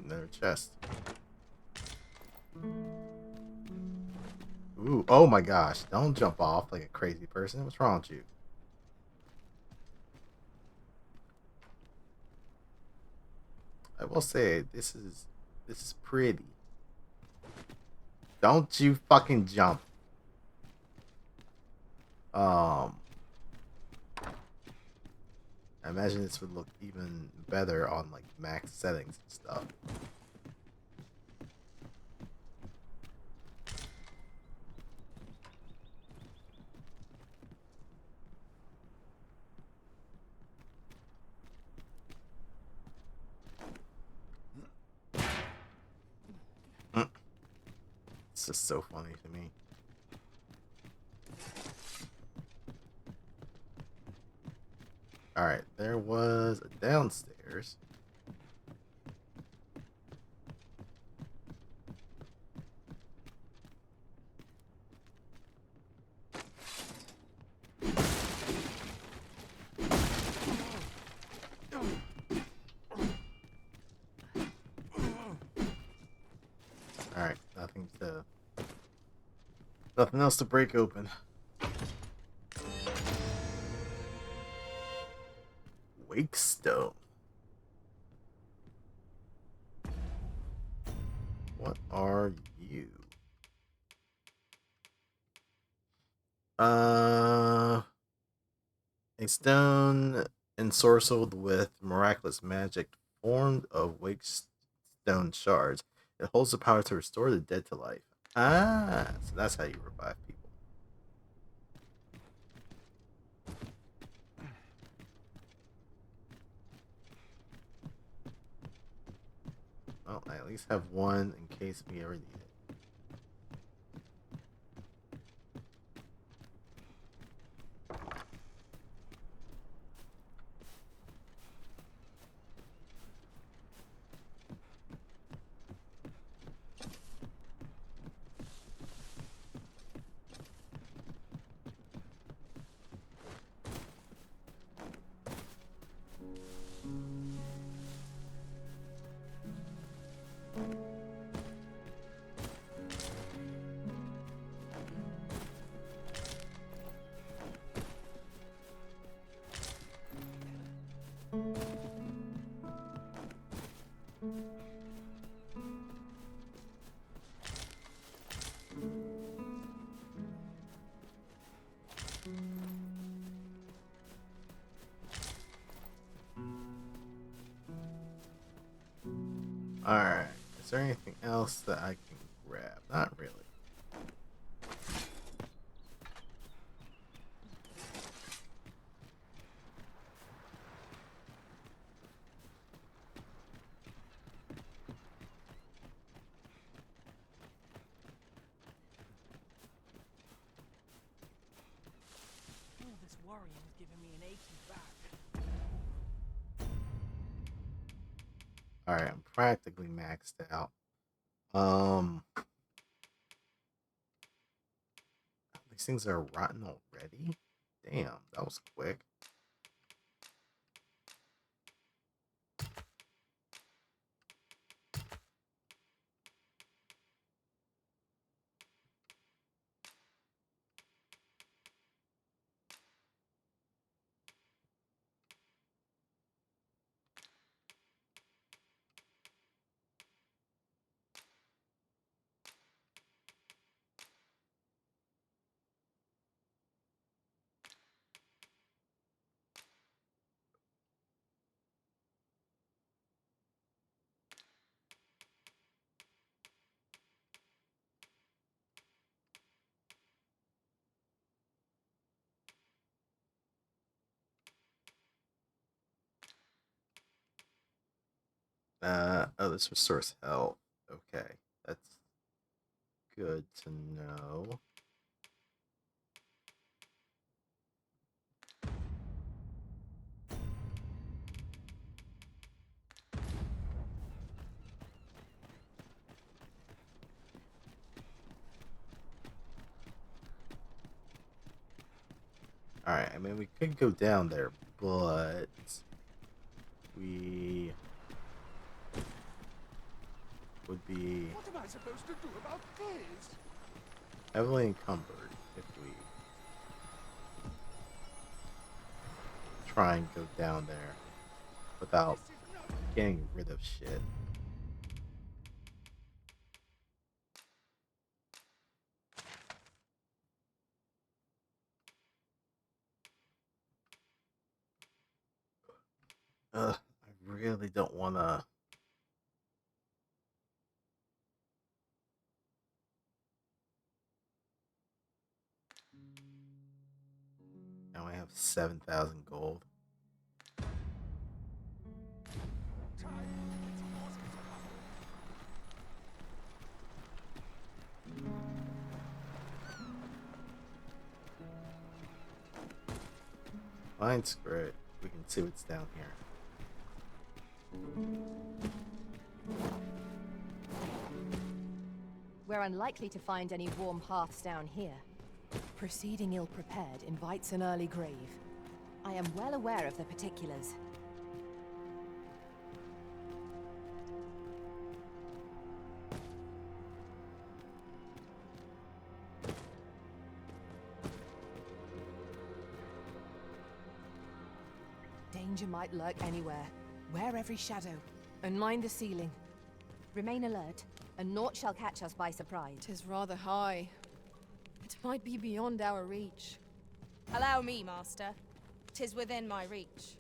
[SPEAKER 2] Another chest. Ooh, oh my gosh. Don't jump off like a crazy person. What's wrong with you? I will say, this is pretty. Don't you fucking jump. I imagine this would look even better on like max settings and stuff. It's just so funny to me. Alright, there was a downstairs. Alright, nothing else to break open. Wakestone. What are you? A stone ensorcelled with miraculous magic formed of wakestone shards. It holds the power to restore the dead to life. Ah, so that's how you revive people. Well, I at least have one in case we ever need it. Alright. Is there anything else that I can grab? Not really.
[SPEAKER 9] All this worrying is giving me an achy back.
[SPEAKER 2] Alright, I'm practically maxed out. These things are rotten already? Damn, that was quick. Oh, this restores health. Okay, that's good to know. Alright, I mean, we could go down there, but we would be
[SPEAKER 6] What am I supposed to do about this?
[SPEAKER 2] heavily encumbered if we try and go down there without getting rid of shit. I really don't want to. Now I have 7,000 gold. Fine, screw it. We can see what's down here.
[SPEAKER 7] We're unlikely to find any warm hearths down here. Proceeding ill-prepared invites an early grave. I am well aware of the particulars. Danger might lurk anywhere. Wear every shadow, and mind the ceiling. Remain alert, and naught shall catch us by surprise.
[SPEAKER 8] 'Tis rather high. It might be beyond our reach. Allow me, Master. 'Tis within my reach.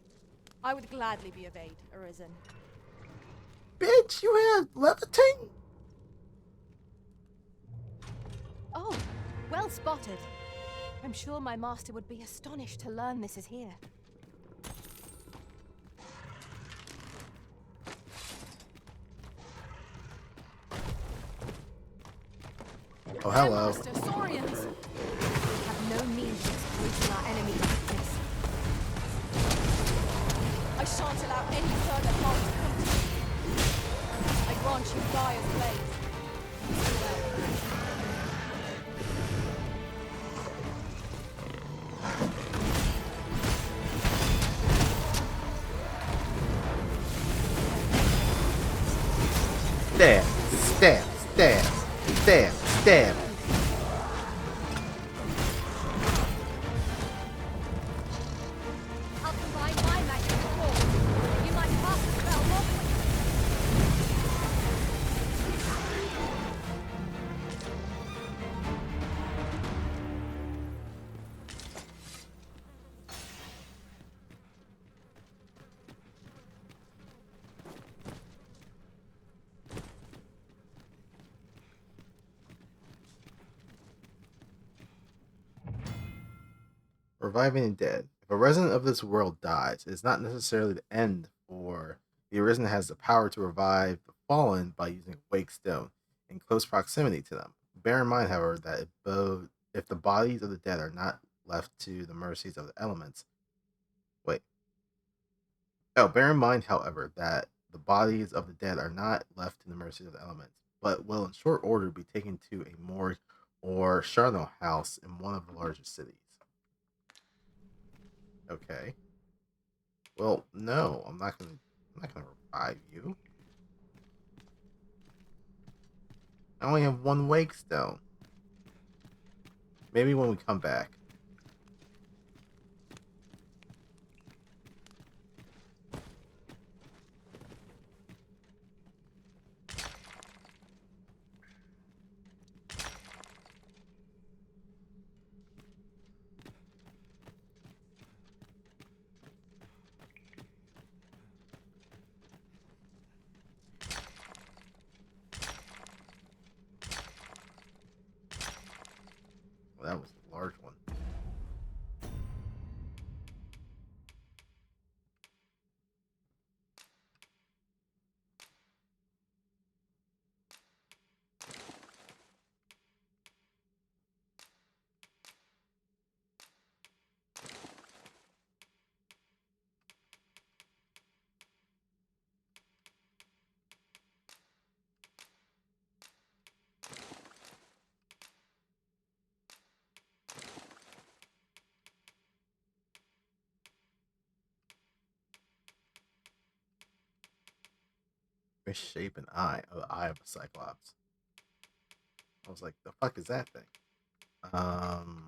[SPEAKER 8] I would gladly be of aid, Arisen.
[SPEAKER 2] Bitch, you had levitating?
[SPEAKER 7] Oh, well spotted. I'm sure my master would be astonished to learn this is here.
[SPEAKER 2] Oh, hello.
[SPEAKER 8] Master, Saurians!
[SPEAKER 7] We have no means of exploiting our enemy's weakness.
[SPEAKER 8] I shan't allow any further harm to come to you. I grant you Gaia's blade.
[SPEAKER 2] Stab, stab, stab, stab, stab.
[SPEAKER 7] I'll combine my magic with yours. You might pass the spell more quickly.
[SPEAKER 2] Reviving the dead. If a resident of this world dies, it is not necessarily the end, for the arisen has the power to revive the fallen by using a wake stone in close proximity to them. Bear in mind, however, that if the bodies of the dead are not left to the mercies of the elements, wait. Oh, bear in mind, however, that the bodies of the dead are not left to the mercies of the elements, but will in short order be taken to a morgue or charnel house in one of the larger cities. Okay. Well, no, I'm not gonna revive you. I only have one wake stone. Maybe when we come back. Well, that was a large one. Misshapen eye. Oh, the eye of a cyclops. I was like, the fuck is that thing? Um,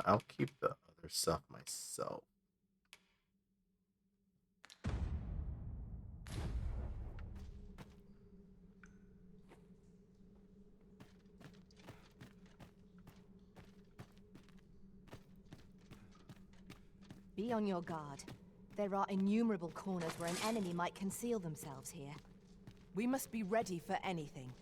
[SPEAKER 2] I'll keep the other stuff myself.
[SPEAKER 7] Be on your guard. There are innumerable corners where an enemy might conceal themselves here.
[SPEAKER 9] We must be ready for anything.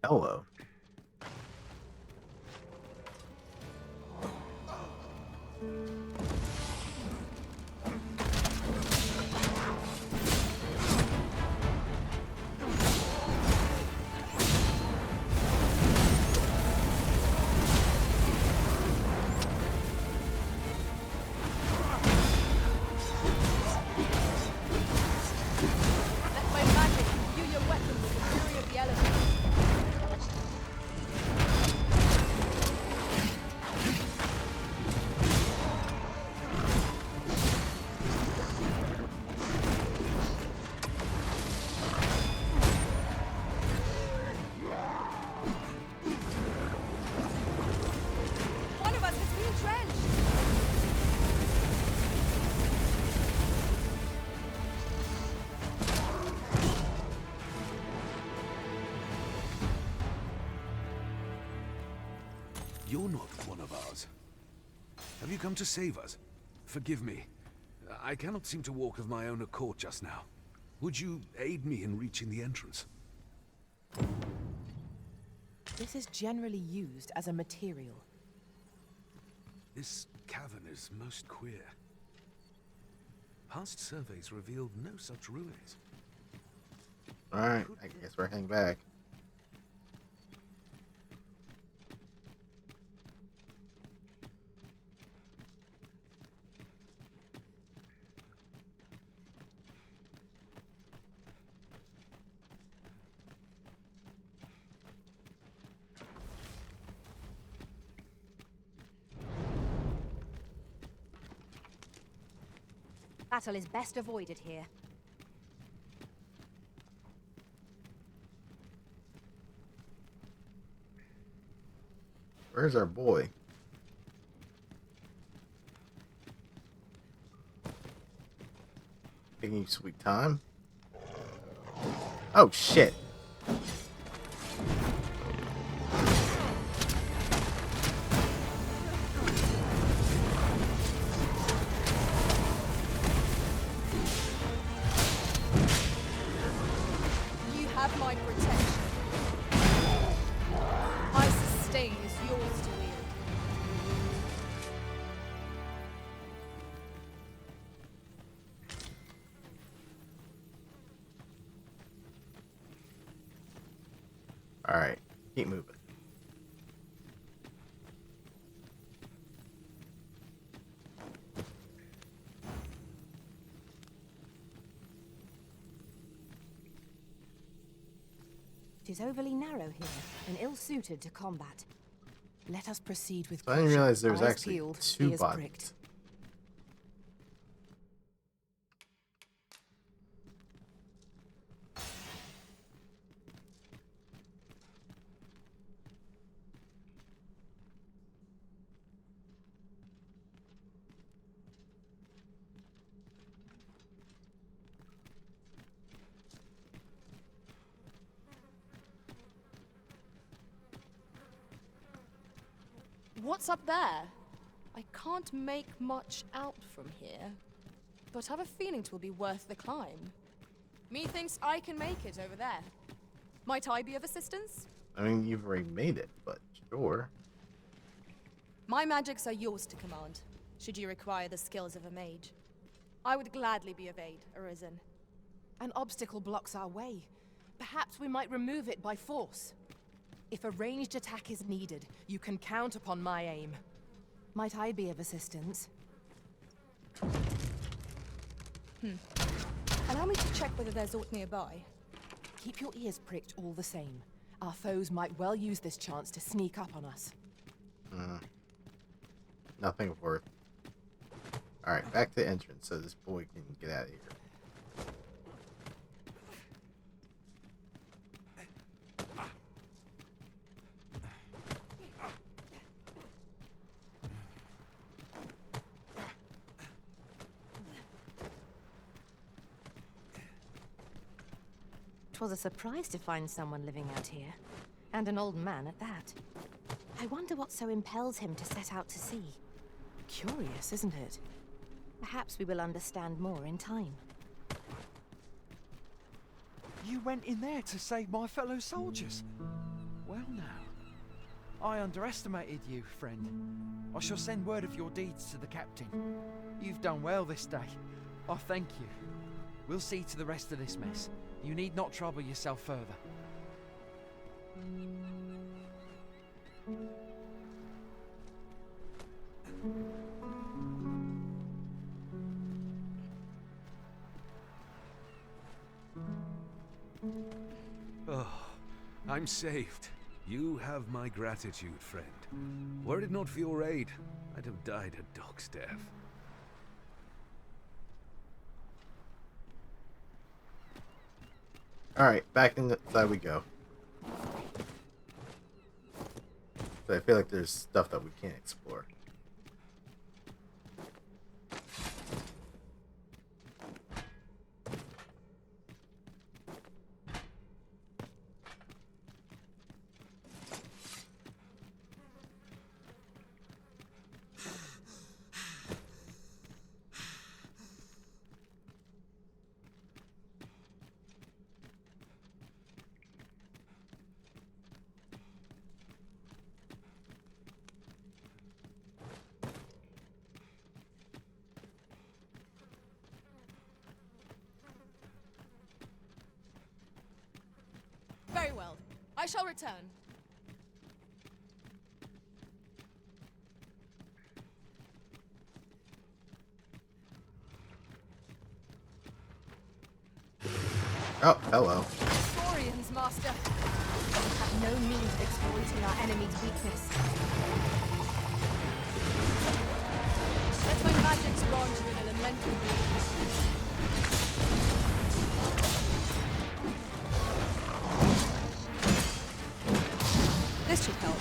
[SPEAKER 2] Hello.
[SPEAKER 8] Let my magic imbue your weapon with the fury of the elements. One of us has been drenched.
[SPEAKER 4] You're not one of ours. Have you come to save us? Forgive me. I cannot seem to walk of my own accord just now. Would you aid me in reaching the entrance?
[SPEAKER 9] This is generally used as a material.
[SPEAKER 4] This cavern is most queer. Past surveys revealed no such ruins.
[SPEAKER 2] Alright, I guess we're heading back.
[SPEAKER 7] Battle is best avoided here.
[SPEAKER 2] Where's our boy? Taking sweet time. Oh shit.
[SPEAKER 8] You have my protection. My sustain is yours to wield.
[SPEAKER 2] Alright, keep moving.
[SPEAKER 7] It is overly narrow here and ill-suited to combat. Let us proceed with
[SPEAKER 2] So I didn't
[SPEAKER 7] caution.
[SPEAKER 2] realize there was
[SPEAKER 7] Eyes
[SPEAKER 2] actually
[SPEAKER 7] peeled,
[SPEAKER 2] two
[SPEAKER 7] ears
[SPEAKER 2] bodies.
[SPEAKER 7] pricked.
[SPEAKER 8] What's up there? I can't make much out from here, but have a feeling 'twill be worth the climb. Methinks I can make it over there. Might I be of assistance?
[SPEAKER 2] I mean, you've already made it, but sure.
[SPEAKER 8] My magics are yours to command, should you require the skills of a mage. I would gladly be of aid, Arisen.
[SPEAKER 7] An obstacle blocks our way. Perhaps we might remove it by force. If a ranged attack is needed, you can count upon my aim. Might I be of assistance?
[SPEAKER 8] Allow me to check whether there's aught nearby.
[SPEAKER 7] Keep your ears pricked all the same. Our foes might well use this chance to sneak up on us.
[SPEAKER 2] Nothing of worth. Alright, back to the entrance so this boy can get out of here.
[SPEAKER 7] Twas a surprise to find someone living out here, and an old man at that. I wonder what so impels him to set out to sea. Curious, isn't it? Perhaps we will understand more in time.
[SPEAKER 10] You went in there to save my fellow soldiers. Well now, I underestimated you, friend. I shall send word of your deeds to the captain. You've done well this day. I thank you. We'll see to the rest of this mess. You need not trouble yourself further.
[SPEAKER 4] Oh, I'm saved. You have my gratitude, friend. Were it not for your aid, I'd have died a dog's death.
[SPEAKER 2] Alright, back inside we go. So I feel like there's stuff that we can't explore.
[SPEAKER 8] Very well. I shall return.
[SPEAKER 2] Oh, hello.
[SPEAKER 8] Saurians, Master.
[SPEAKER 7] Have no means of exploiting our enemy's weakness.
[SPEAKER 8] Let my magics grant you an elemental boon. This should help.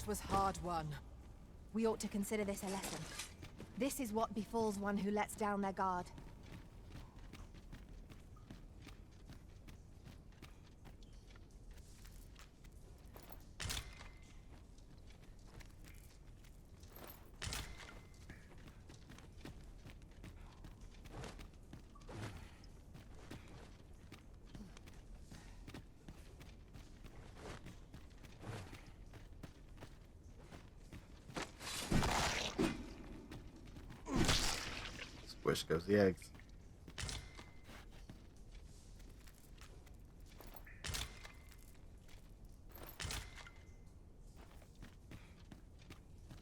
[SPEAKER 3] was hard won.
[SPEAKER 7] We ought to consider this a lesson. This is what befalls one who lets down their guard.
[SPEAKER 2] Squish goes the eggs.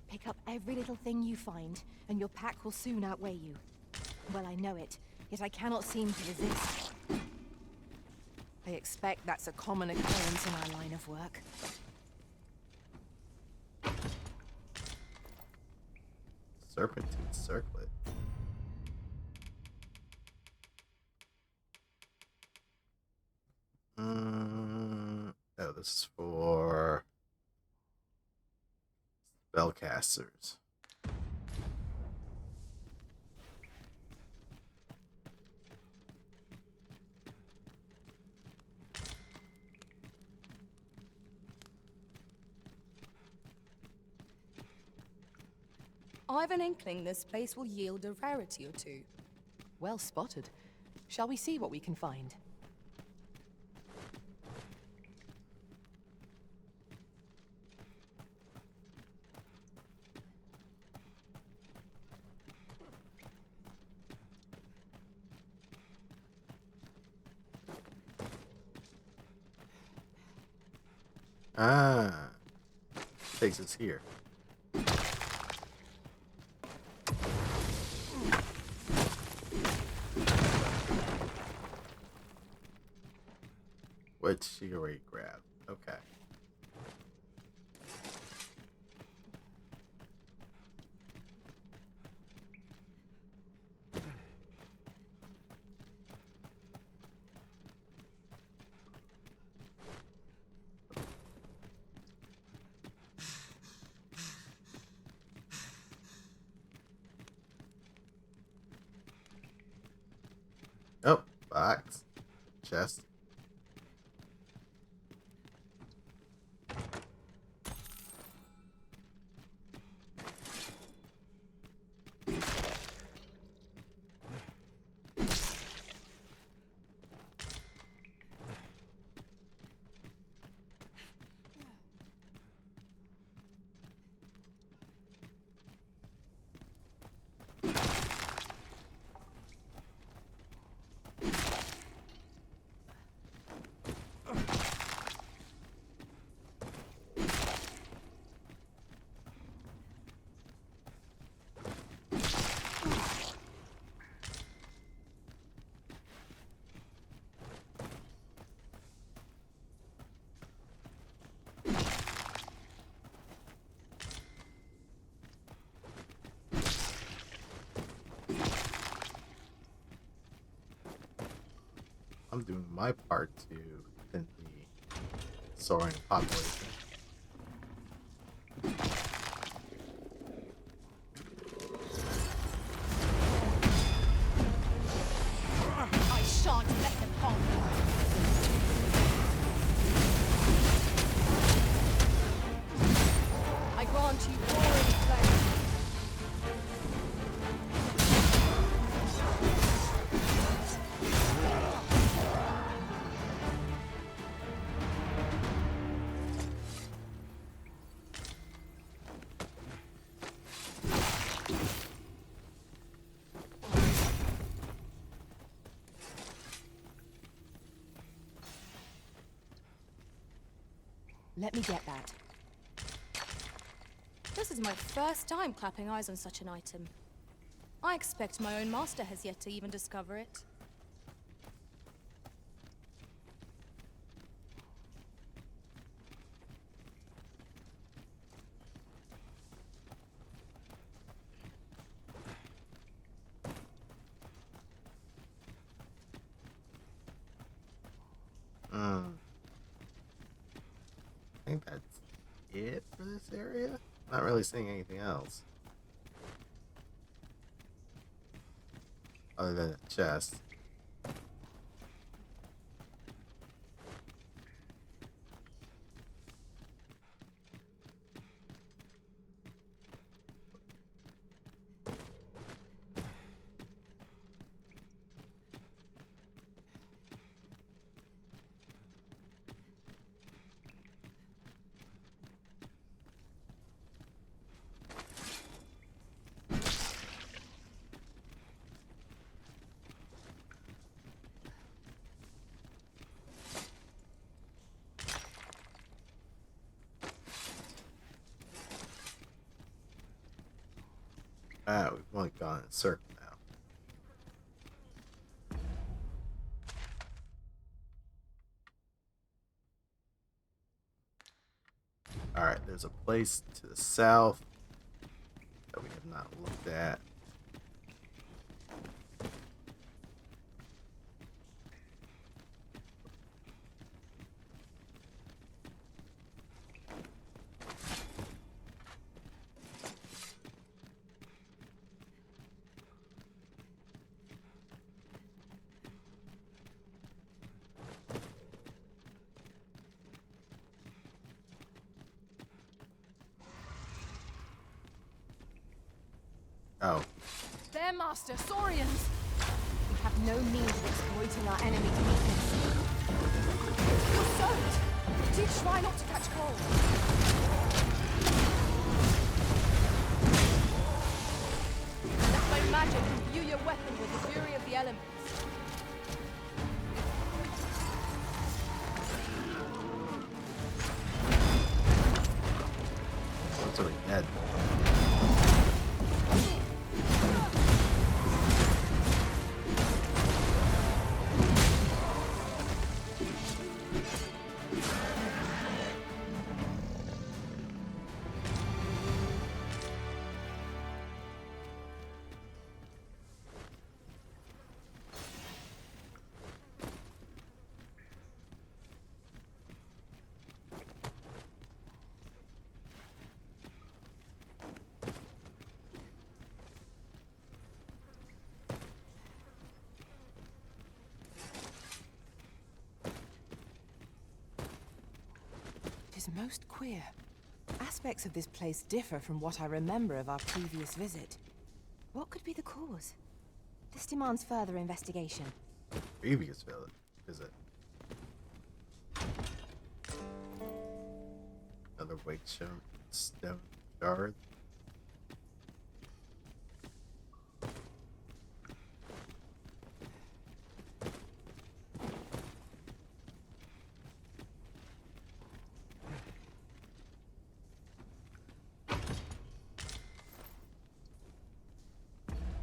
[SPEAKER 7] Pick up every little thing you find, and your pack will soon outweigh you. Well, I know it, yet I cannot seem to resist. I expect that's a common occurrence in our line of work.
[SPEAKER 2] Serpentine circlet. Oh, this is for spellcasters.
[SPEAKER 8] I've an inkling this place will yield a rarity or two.
[SPEAKER 3] Well spotted. Shall we see what we can find?
[SPEAKER 2] Ah, takes us here. Which she already grabbed. Okay. Oh, box. Chest. I'm doing my part to thin the Saurian population.
[SPEAKER 3] I shan't let them harm you.
[SPEAKER 8] I grant you roaring flame.
[SPEAKER 7] Let me get that.
[SPEAKER 8] This is my first time clapping eyes on such an item. I expect my own master has yet to even discover it.
[SPEAKER 2] I think that's it for this area. Not really seeing anything else other than a chest. Ah, we've only gone in a circle now. Alright, there's a place to the south that we have not looked at. Oh.
[SPEAKER 3] Their master, Saurians!
[SPEAKER 7] We have no means of exploiting our enemy's weakness.
[SPEAKER 3] You're soaked! Do try not to catch cold. Let my magic imbue your weapon with the fury of the elements.
[SPEAKER 2] What's already dead?
[SPEAKER 7] It is most queer. Aspects of this place differ from what I remember of our previous visit. What could be the cause? This demands further investigation.
[SPEAKER 2] Previous visit. Another weight stone shard.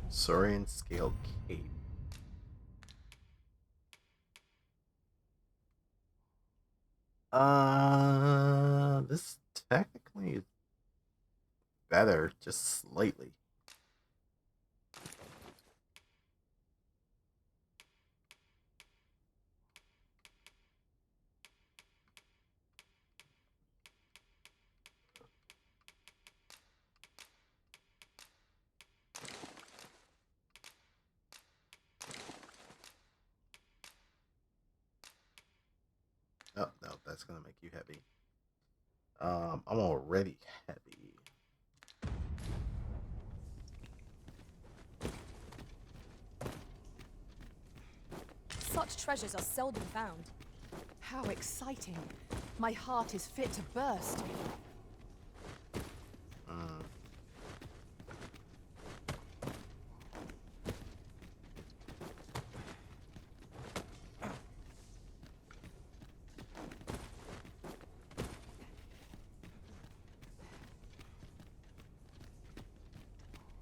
[SPEAKER 2] Saurian scaled cape. This technically is better, just slightly. Oh, no, that's gonna make you heavy. I'm already heavy.
[SPEAKER 8] Such treasures are seldom found.
[SPEAKER 3] How exciting. My heart is fit to burst.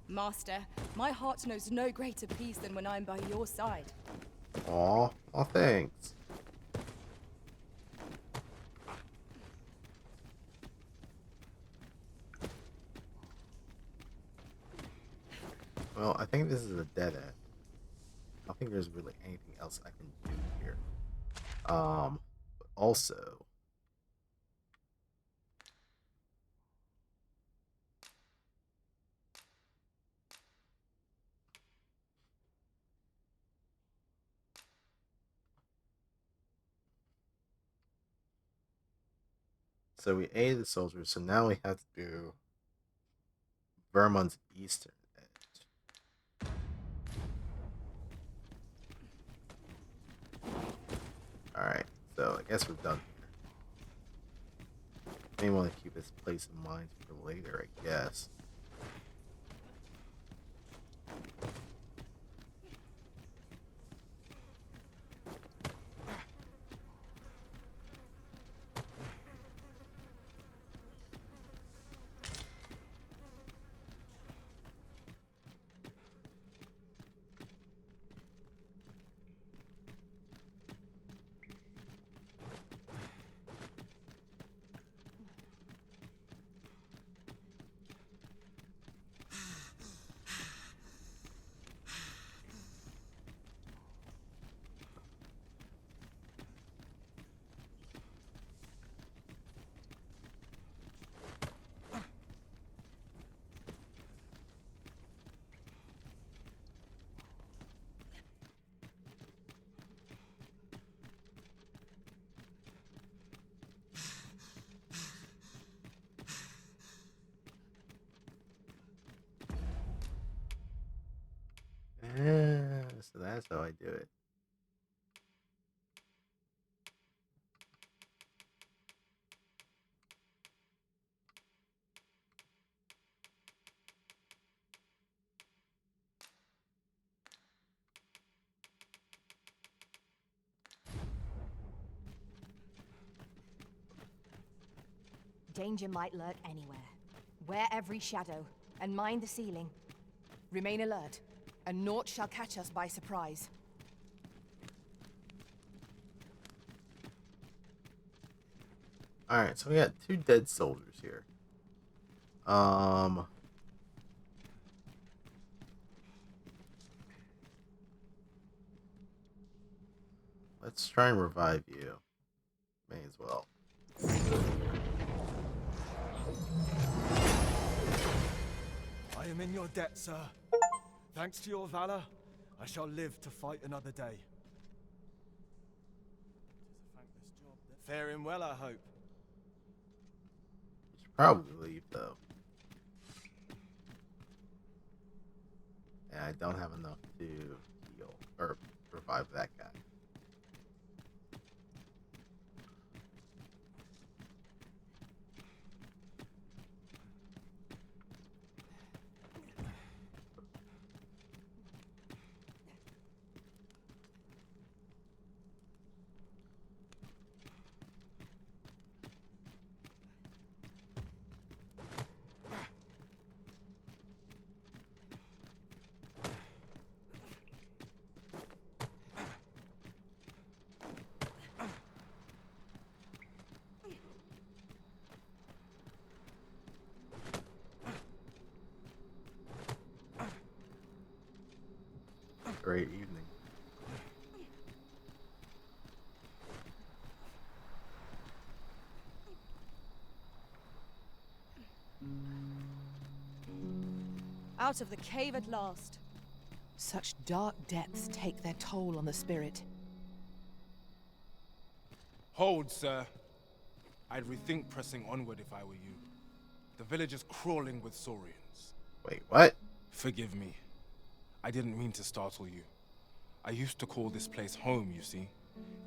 [SPEAKER 8] Master, my heart knows no greater peace than when I'm by your side.
[SPEAKER 2] Aw, thanks. Well, I think this is a dead end. I don't think there's really anything else I can do here. But also, So we aided the soldiers, so now we have to do Vermont's eastern edge. Alright, so I guess we're done here. May want to keep this place in mind for later, I guess. So that's how I do it.
[SPEAKER 7] Danger might lurk anywhere. Wear every shadow, and mind the ceiling. Remain alert, and naught shall catch us by surprise.
[SPEAKER 2] Alright, so we got 2 dead soldiers here. Let's try and revive you. May as well.
[SPEAKER 11] I am in your debt, sir. Thanks to your valor, I shall live to fight another day. Faring well, I hope.
[SPEAKER 2] You should probably leave, though. And I don't have enough to heal or revive that guy. Great evening.
[SPEAKER 8] Out of the cave at last.
[SPEAKER 9] Such dark depths take their toll on the spirit.
[SPEAKER 12] Hold, sir. I'd rethink pressing onward if I were you. The village is crawling with Saurians.
[SPEAKER 2] Wait, what?
[SPEAKER 12] Forgive me. I didn't mean to startle you. I used to call this place home, you see,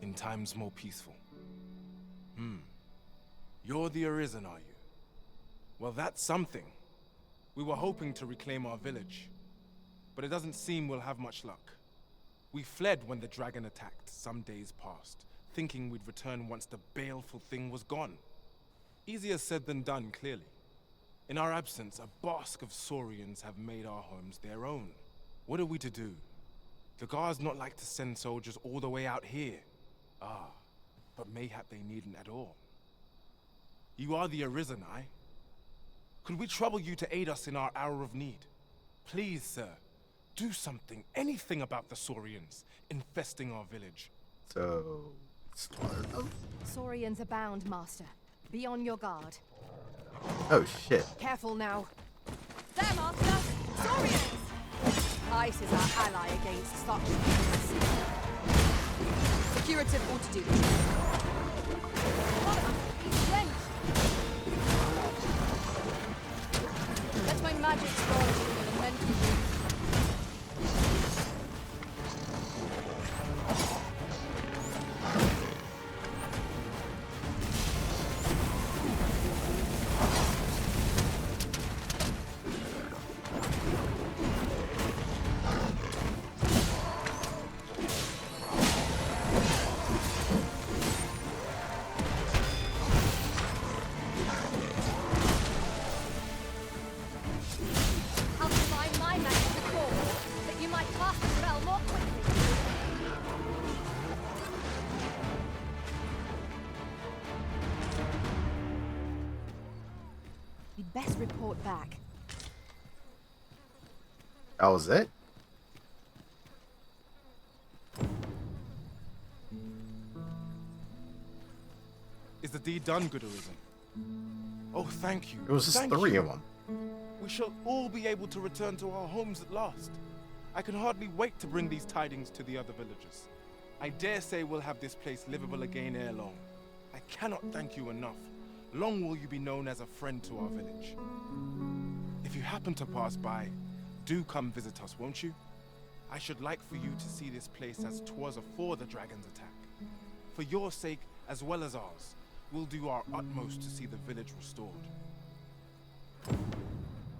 [SPEAKER 12] in times more peaceful. You're the Arisen, are you? Well, that's something. We were hoping to reclaim our village, but it doesn't seem we'll have much luck. We fled when the dragon attacked some days past, thinking we'd return once the baleful thing was gone. Easier said than done, clearly. In our absence, a bask of Saurians have made our homes their own. What are we to do? The guards not like to send soldiers all the way out here. But mayhap they needn't at all. You are the Arisen, aye? Could we trouble you to aid us in our hour of need? Please, sir, do something, anything about the Saurians infesting our village.
[SPEAKER 2] So, slaughter them?
[SPEAKER 7] Saurians abound, Master. Be on your guard.
[SPEAKER 2] Oh shit.
[SPEAKER 7] Careful now.
[SPEAKER 8] There, Master! Saurians!
[SPEAKER 7] Ice is our ally against such things.
[SPEAKER 8] Securative ought to do. Be drenched Let my magic scroll you in a mental loop.
[SPEAKER 3] I'll combine my magic with yours, that you might cast the spell more quickly.
[SPEAKER 7] We'd best report back.
[SPEAKER 2] That was it?
[SPEAKER 12] Is the deed done, good Arisen? Oh, thank you.
[SPEAKER 2] It was just
[SPEAKER 12] Thank
[SPEAKER 2] 3
[SPEAKER 12] you.
[SPEAKER 2] of them.
[SPEAKER 12] We shall all be able to return to our homes at last. I can hardly wait to bring these tidings to the other villagers. I dare say we'll have this place livable again ere long. I cannot thank you enough. Long will you be known as a friend to our village. If you happen to pass by, do come visit us, won't you? I should like for you to see this place as 'twas afore the dragon's attack. For your sake, as well as ours, we'll do our utmost to see the village restored.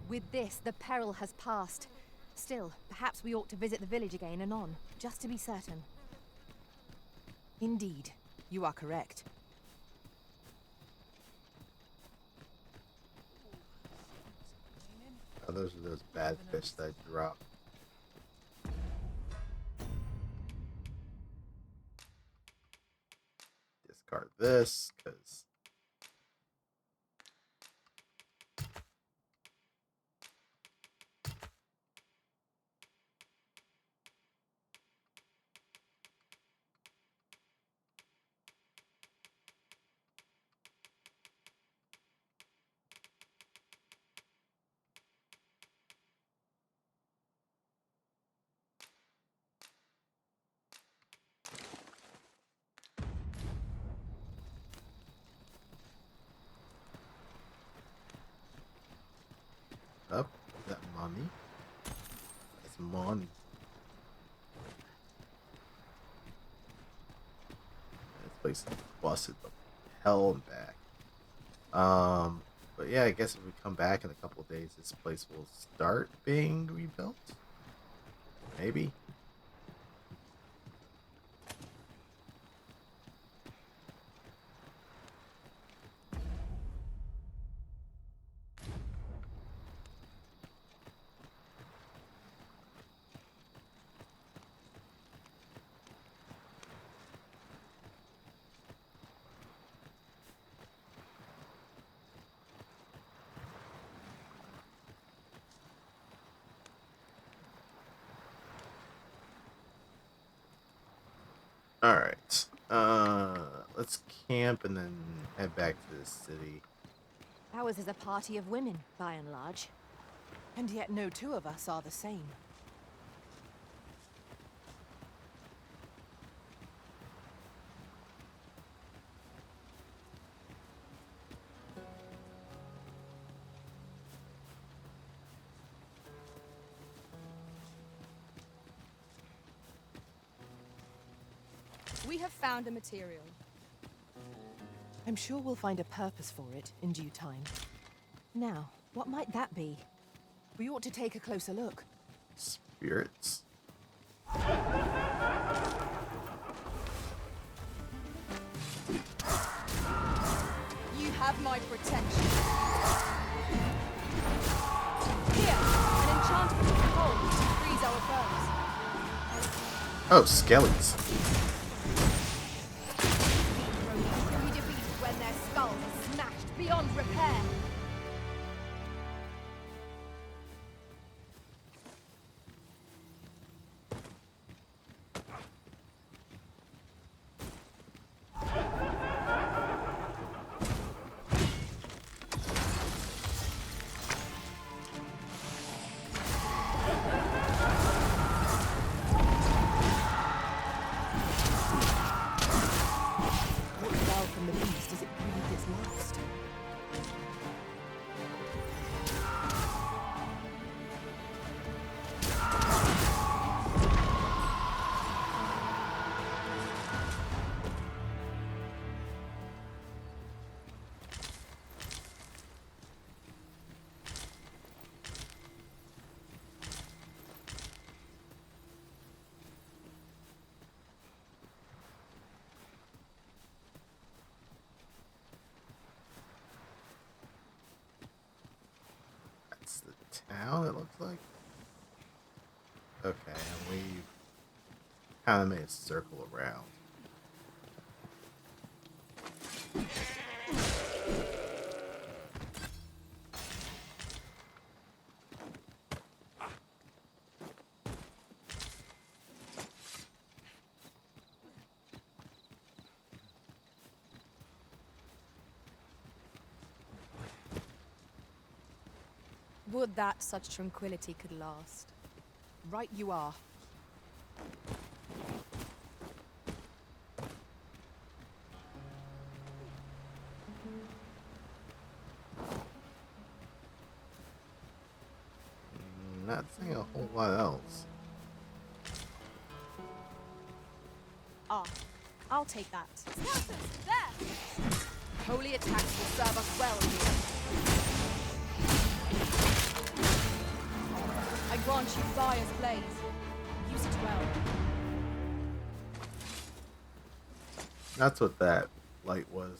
[SPEAKER 7] With this, the peril has passed. Still, perhaps we ought to visit the village again anon, just to be certain. Indeed, you are correct.
[SPEAKER 2] Oh, those are those bad fish that I dropped. Discard this, because up that money. That's money. This place is busted the hell and back. But yeah, I guess if we come back in a couple of days, this place will start being rebuilt. Maybe. Alright. Let's camp and then head back to the city.
[SPEAKER 7] Ours is a party of women, by and large.
[SPEAKER 9] And yet no two of us are the same.
[SPEAKER 8] We have found a material.
[SPEAKER 9] I'm sure we'll find a purpose for it in due time.
[SPEAKER 7] Now, what might that be?
[SPEAKER 9] We ought to take a closer look.
[SPEAKER 2] Spirits.
[SPEAKER 8] You have my protection. Here, an enchantment of cold to freeze our foes.
[SPEAKER 2] Oh, skellies.
[SPEAKER 3] Can be defeated when their skulls are smashed beyond repair.
[SPEAKER 9] What fell from the beast as it breathed its last?
[SPEAKER 2] town, it looks like. Okay, and we've kind of made a circle around.
[SPEAKER 8] Would that such tranquility could last.
[SPEAKER 9] Right you are.
[SPEAKER 2] Not seeing a whole lot else.
[SPEAKER 8] Ah, I'll take that.
[SPEAKER 3] There!
[SPEAKER 8] Holy attacks will serve us well here. I grant you fire's blaze. Use it well.
[SPEAKER 2] That's what that light was.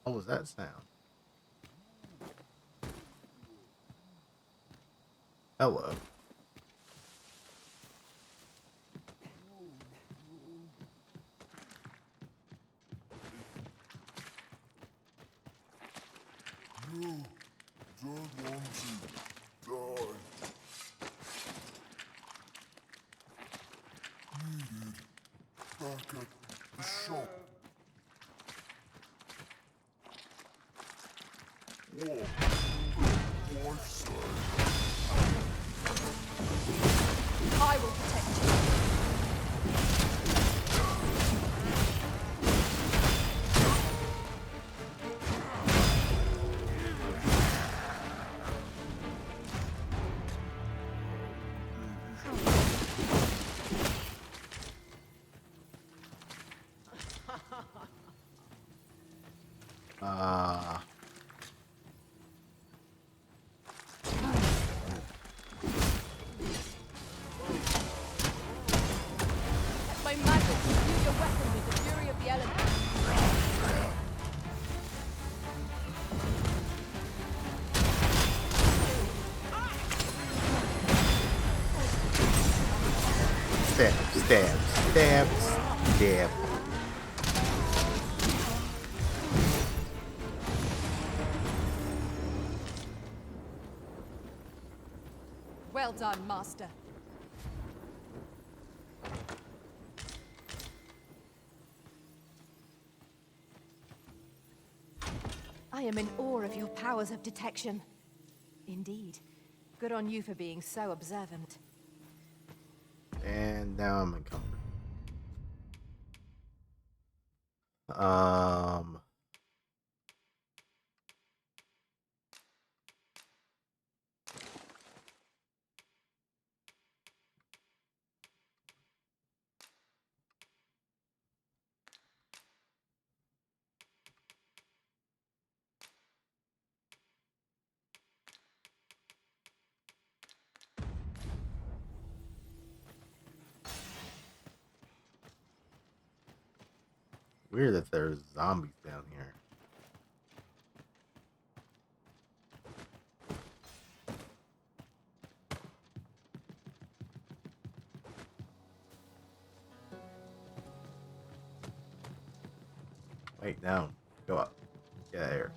[SPEAKER 2] What was that sound? Hello.
[SPEAKER 6] You don't want to die. Needed back at the shop. What? Wife say?
[SPEAKER 8] I will protect you. My magic will use your weapon with the fury of the elements.
[SPEAKER 2] Stab, stab, stab, stab.
[SPEAKER 8] Well done, Master.
[SPEAKER 7] I am in awe of your powers of detection. Indeed. Good on you for being so observant.
[SPEAKER 2] And now I'm encumbered. Weird that there's zombies down here. Wait, no. Go up. Get out of here.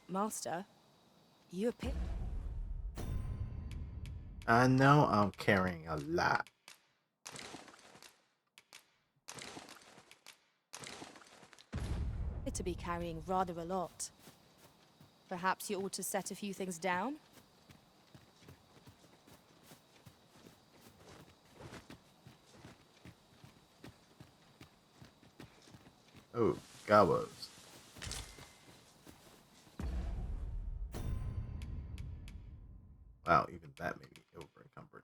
[SPEAKER 8] Master, you appear.
[SPEAKER 2] I know I'm carrying a lot.
[SPEAKER 8] To be carrying rather a lot. Perhaps you ought to set a few things down?
[SPEAKER 2] Oh, gobos. Wow, even that may be over encumbered.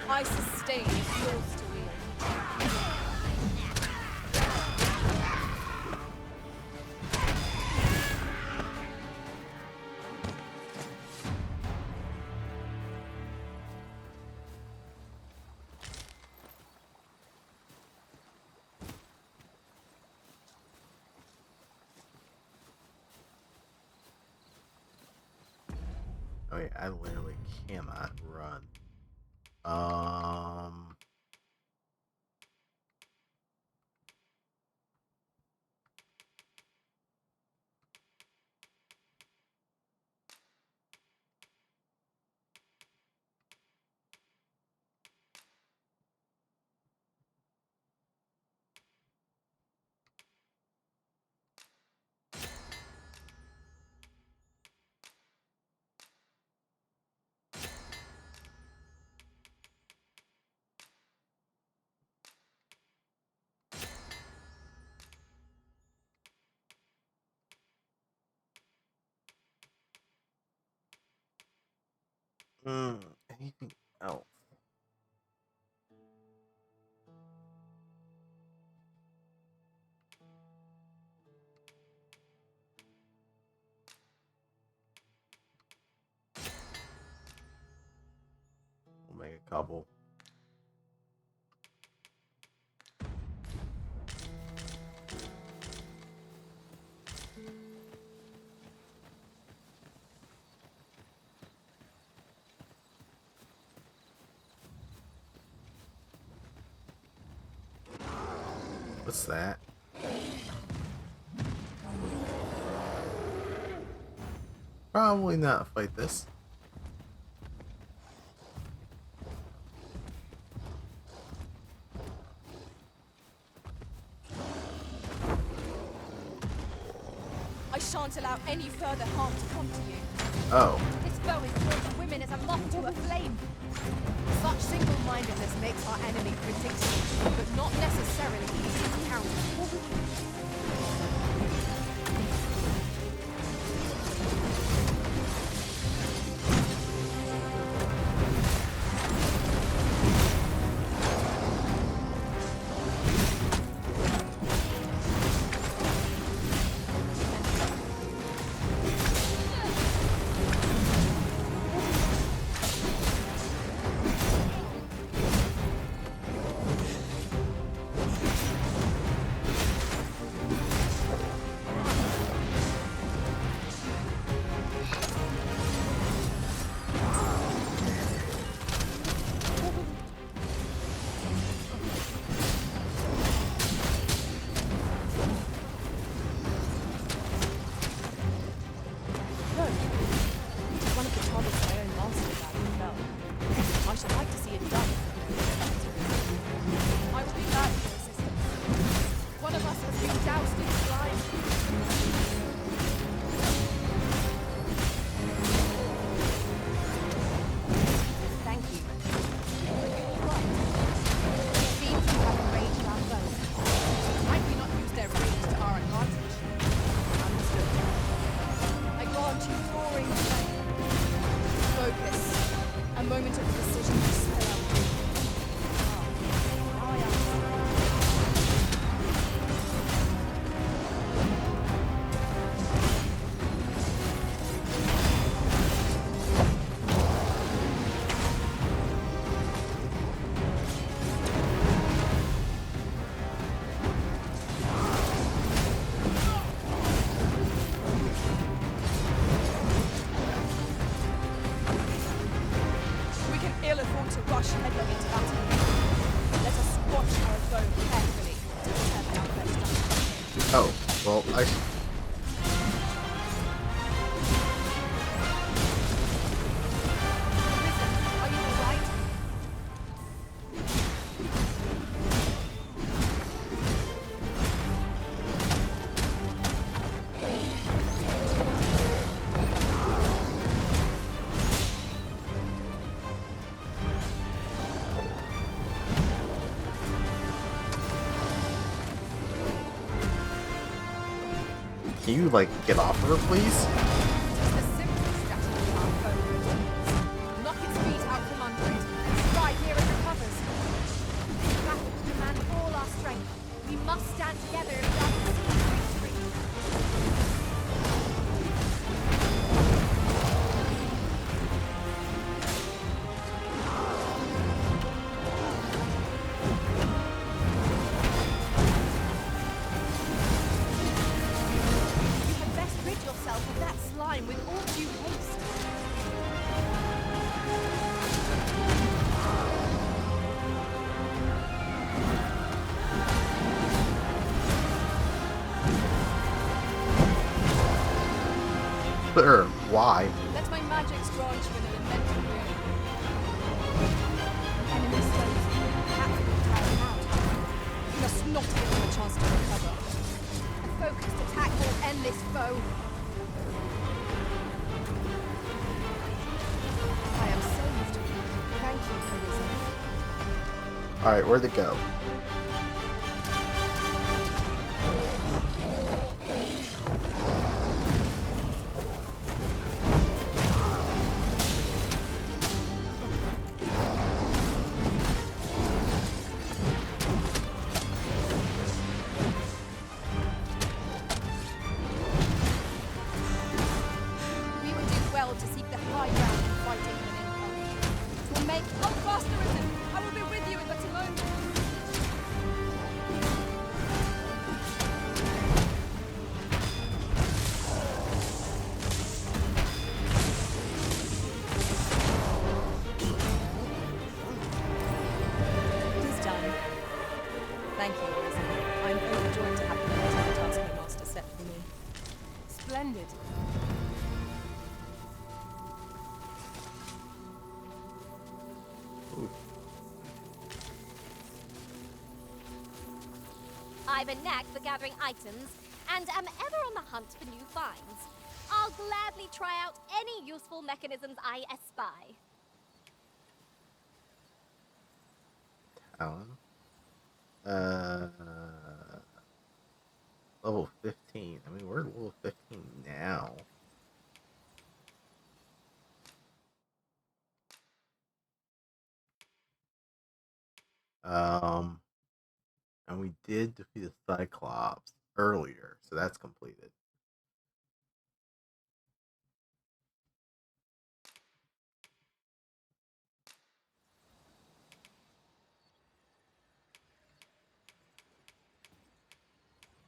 [SPEAKER 8] I sustain yours to wield.
[SPEAKER 2] Oh yeah, I literally cannot run. Anything else? We'll make a couple. What's that? Probably not fight this.
[SPEAKER 8] I shan't allow any further harm to come to you.
[SPEAKER 2] Oh.
[SPEAKER 3] This bow is brought women as a moth to a flame. Such single-mindedness makes our enemy predictable, but not necessarily easy to counter. Are you alright?
[SPEAKER 2] Can you, like, get off her, please?
[SPEAKER 3] The simple strategy our foe uses. Knock its feet out from under it, and strike here it recovers. This battle will demand all our strength. We must stand together if we are to see victory. You had best rid yourself of that slime with all due haste.
[SPEAKER 2] Why?
[SPEAKER 8] Let my magics grant you an elemental realm.
[SPEAKER 3] Enemy stones. Perhaps we can tire them out.
[SPEAKER 8] You must not give them a chance to recover.
[SPEAKER 3] A focused attack will end this foe. I am saved. Thank you, Arisen.
[SPEAKER 2] Alright, where'd it go?
[SPEAKER 8] We would do well to seek the high ground in fighting an empire. It will make hold fast, Arisen! I will be with you in but a moment. It is done. Thank you, Arisen. I am overjoyed to have completed the task my master set for me.
[SPEAKER 3] Splendid.
[SPEAKER 13] I've a knack for gathering items, and am ever on the hunt for new finds. I'll gladly try out any useful mechanisms I espy.
[SPEAKER 2] Talon. Level 15. I mean, we're at level 15 now. And we did defeat the Cyclops earlier, so that's completed.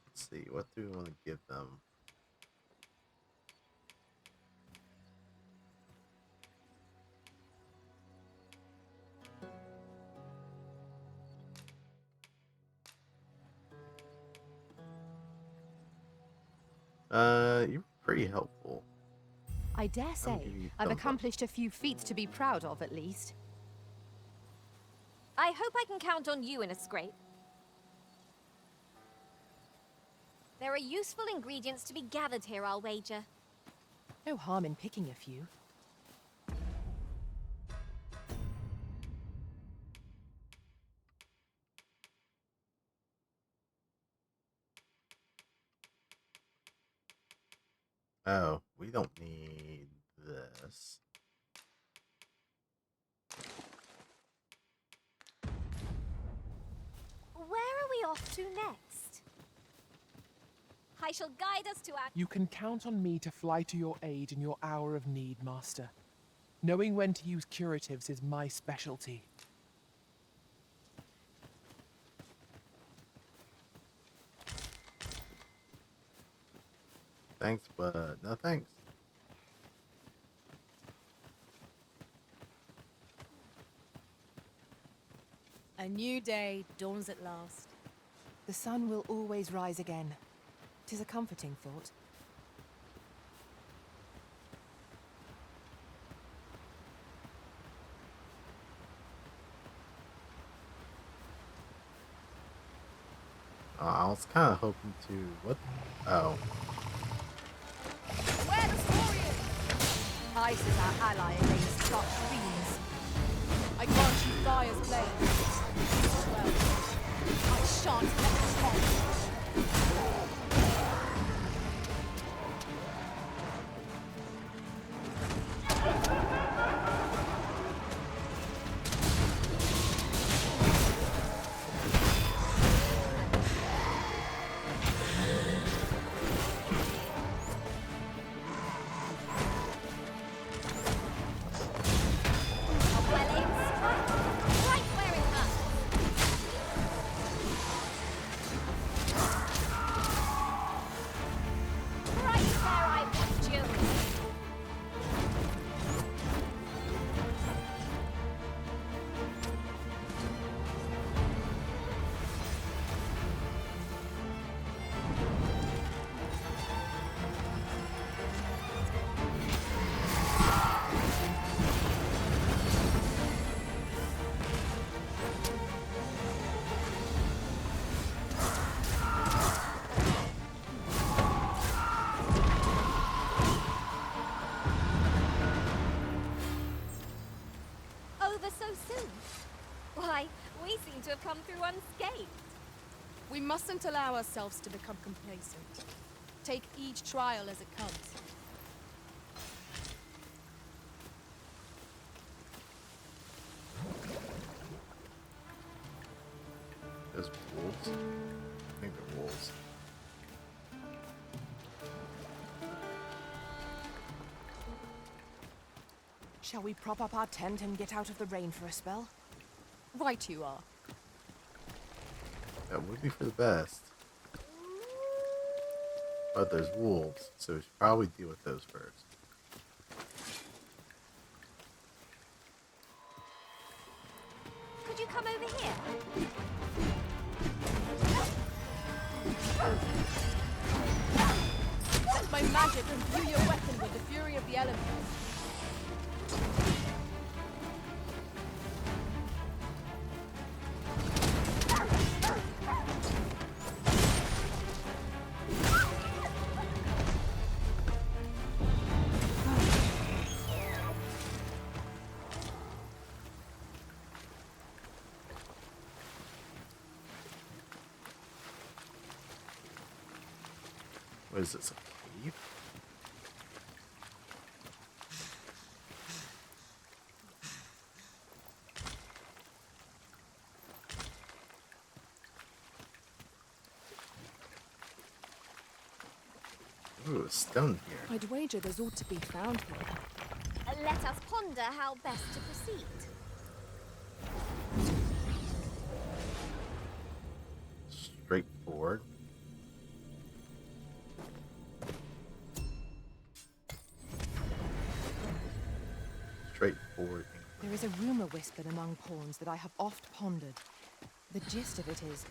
[SPEAKER 2] Let's see, what do we want to give them? You're pretty helpful.
[SPEAKER 3] I dare say,
[SPEAKER 2] give you
[SPEAKER 3] I've
[SPEAKER 2] thumbs up.
[SPEAKER 3] accomplished a few feats to be proud of, at least.
[SPEAKER 13] I hope I can count on you in a scrape. There are useful ingredients to be gathered here, I'll wager.
[SPEAKER 3] No harm in picking a few.
[SPEAKER 2] Oh, we don't need this.
[SPEAKER 13] Where are we off to next? I shall guide us to our...
[SPEAKER 14] You can count on me to fly to your aid in your hour of need, Master. Knowing when to use curatives is my specialty.
[SPEAKER 2] Thanks, but no thanks.
[SPEAKER 8] A new day dawns at last.
[SPEAKER 9] The sun will always rise again. 'Tis a comforting thought.
[SPEAKER 2] I was kind of hoping to. What? Oh.
[SPEAKER 3] We're the Saurians! Ice is our ally against such fiends.
[SPEAKER 8] I grant you Gaia's blade. Well, I shan't let this fall.
[SPEAKER 13] Why, we seem to have come through unscathed.
[SPEAKER 8] We mustn't allow ourselves to become complacent. Take each trial as it comes.
[SPEAKER 2] There's wolves. I think they're wolves.
[SPEAKER 9] Shall we prop up our tent and get out of the rain for a spell?
[SPEAKER 8] Right you are.
[SPEAKER 2] That would be for the best. But there's wolves, so we should probably deal with those first.
[SPEAKER 13] Could you come over here?
[SPEAKER 8] Let my magic imbue your weapon with the fury of the elements.
[SPEAKER 2] What is this, a cave? Ooh, a stone here.
[SPEAKER 8] I'd wager there's ought to be found here.
[SPEAKER 13] Let us ponder how best to proceed.
[SPEAKER 2] Straightforward. Straightforward.
[SPEAKER 9] There is a rumor whispered among pawns that I have oft pondered. The gist of it is,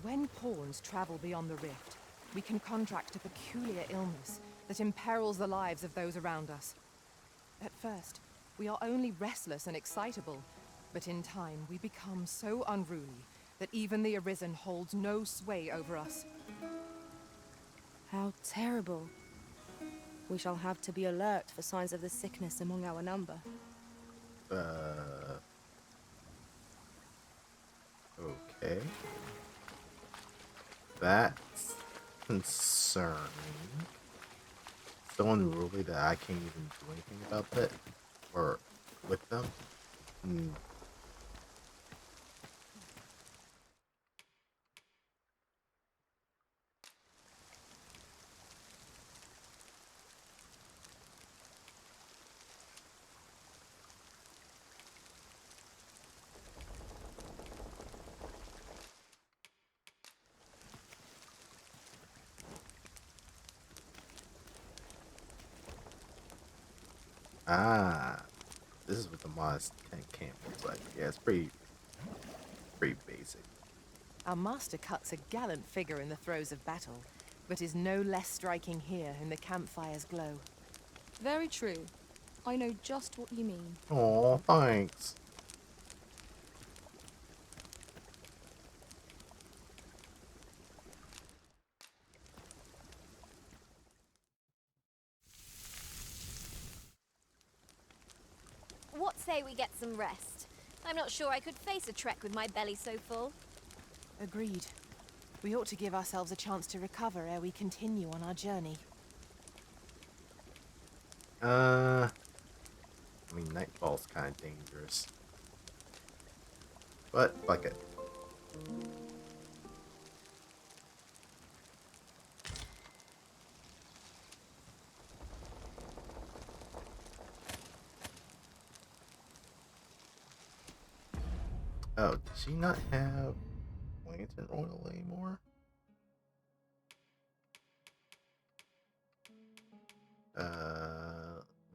[SPEAKER 9] when pawns travel beyond the rift, we can contract a peculiar illness that imperils the lives of those around us. At first, we are only restless and excitable, but in time we become so unruly that even the Arisen holds no sway over us.
[SPEAKER 8] How terrible. We shall have to be alert for signs of the sickness among our number.
[SPEAKER 2] Okay. That's concerning. So unruly that I can't even do anything about that. Or with them. Ah, this is what the Moss camp looks like. Yeah, it's pretty basic.
[SPEAKER 9] Our master cuts a gallant figure in the throes of battle, but is no less striking here in the campfire's glow.
[SPEAKER 8] Very true. I know just what you mean.
[SPEAKER 2] Aw, thanks.
[SPEAKER 13] What say we get some rest? I'm not sure I could face a trek with my belly so full.
[SPEAKER 9] Agreed. We ought to give ourselves a chance to recover ere we continue on our journey.
[SPEAKER 2] I mean, Nightfall's kind of dangerous. But, fuck it. Oh, does she not have lantern oil anymore?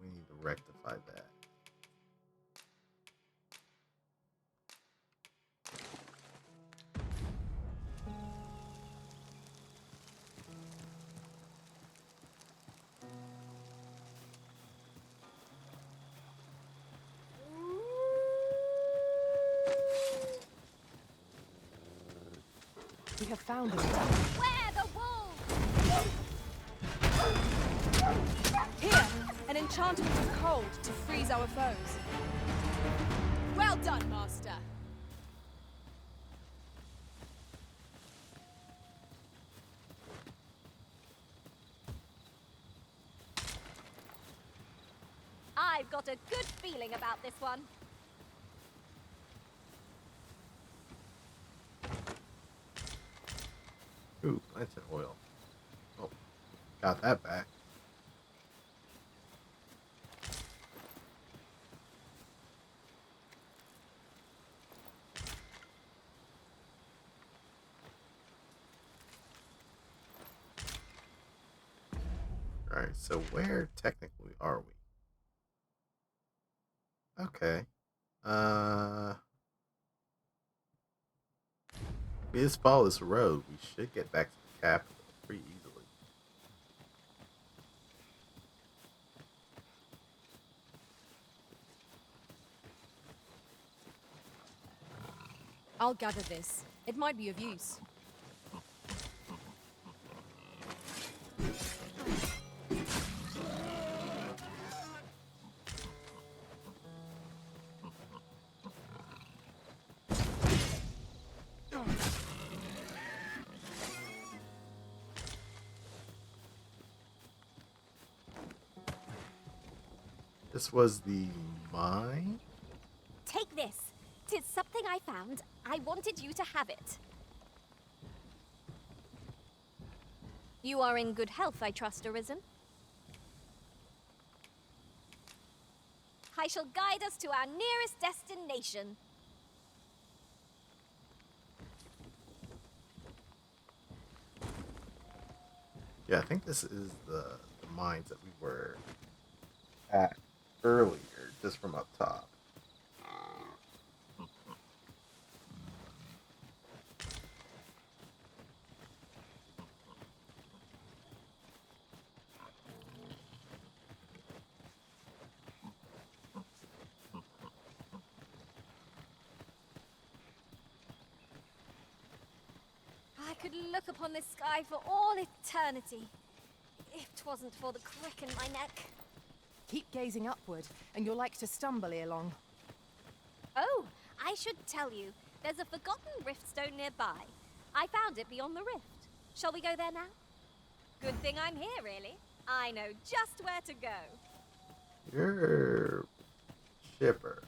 [SPEAKER 2] We need to rectify that.
[SPEAKER 9] We have found it.
[SPEAKER 13] Where the wolves?
[SPEAKER 8] Here! An enchantment of cold to freeze our foes. Well done, Master.
[SPEAKER 13] I've got a good feeling about this one.
[SPEAKER 2] Ooh, lantern oil. Oh, got that back. Alright, so where technically are we? Okay. If we just follow this road, we should get back to the capital pretty easily.
[SPEAKER 8] I'll gather this. It might be of use.
[SPEAKER 2] This was the mine?
[SPEAKER 13] Take this. 'Tis something I found. I wanted you to have it. You are in good health, I trust, Arisen. I shall guide us to our nearest destination.
[SPEAKER 2] Yeah, I think this is the mines that we were at earlier, just from up top.
[SPEAKER 13] I could look upon this sky for all eternity, if 'twasn't for the crick in my neck.
[SPEAKER 9] Keep gazing upward, and you're like to stumble ere long.
[SPEAKER 13] Oh, I should tell you, there's a forgotten riftstone nearby. I found it beyond the rift. Shall we go there now? Good thing I'm here, really. I know just where to go.
[SPEAKER 2] You're shipper.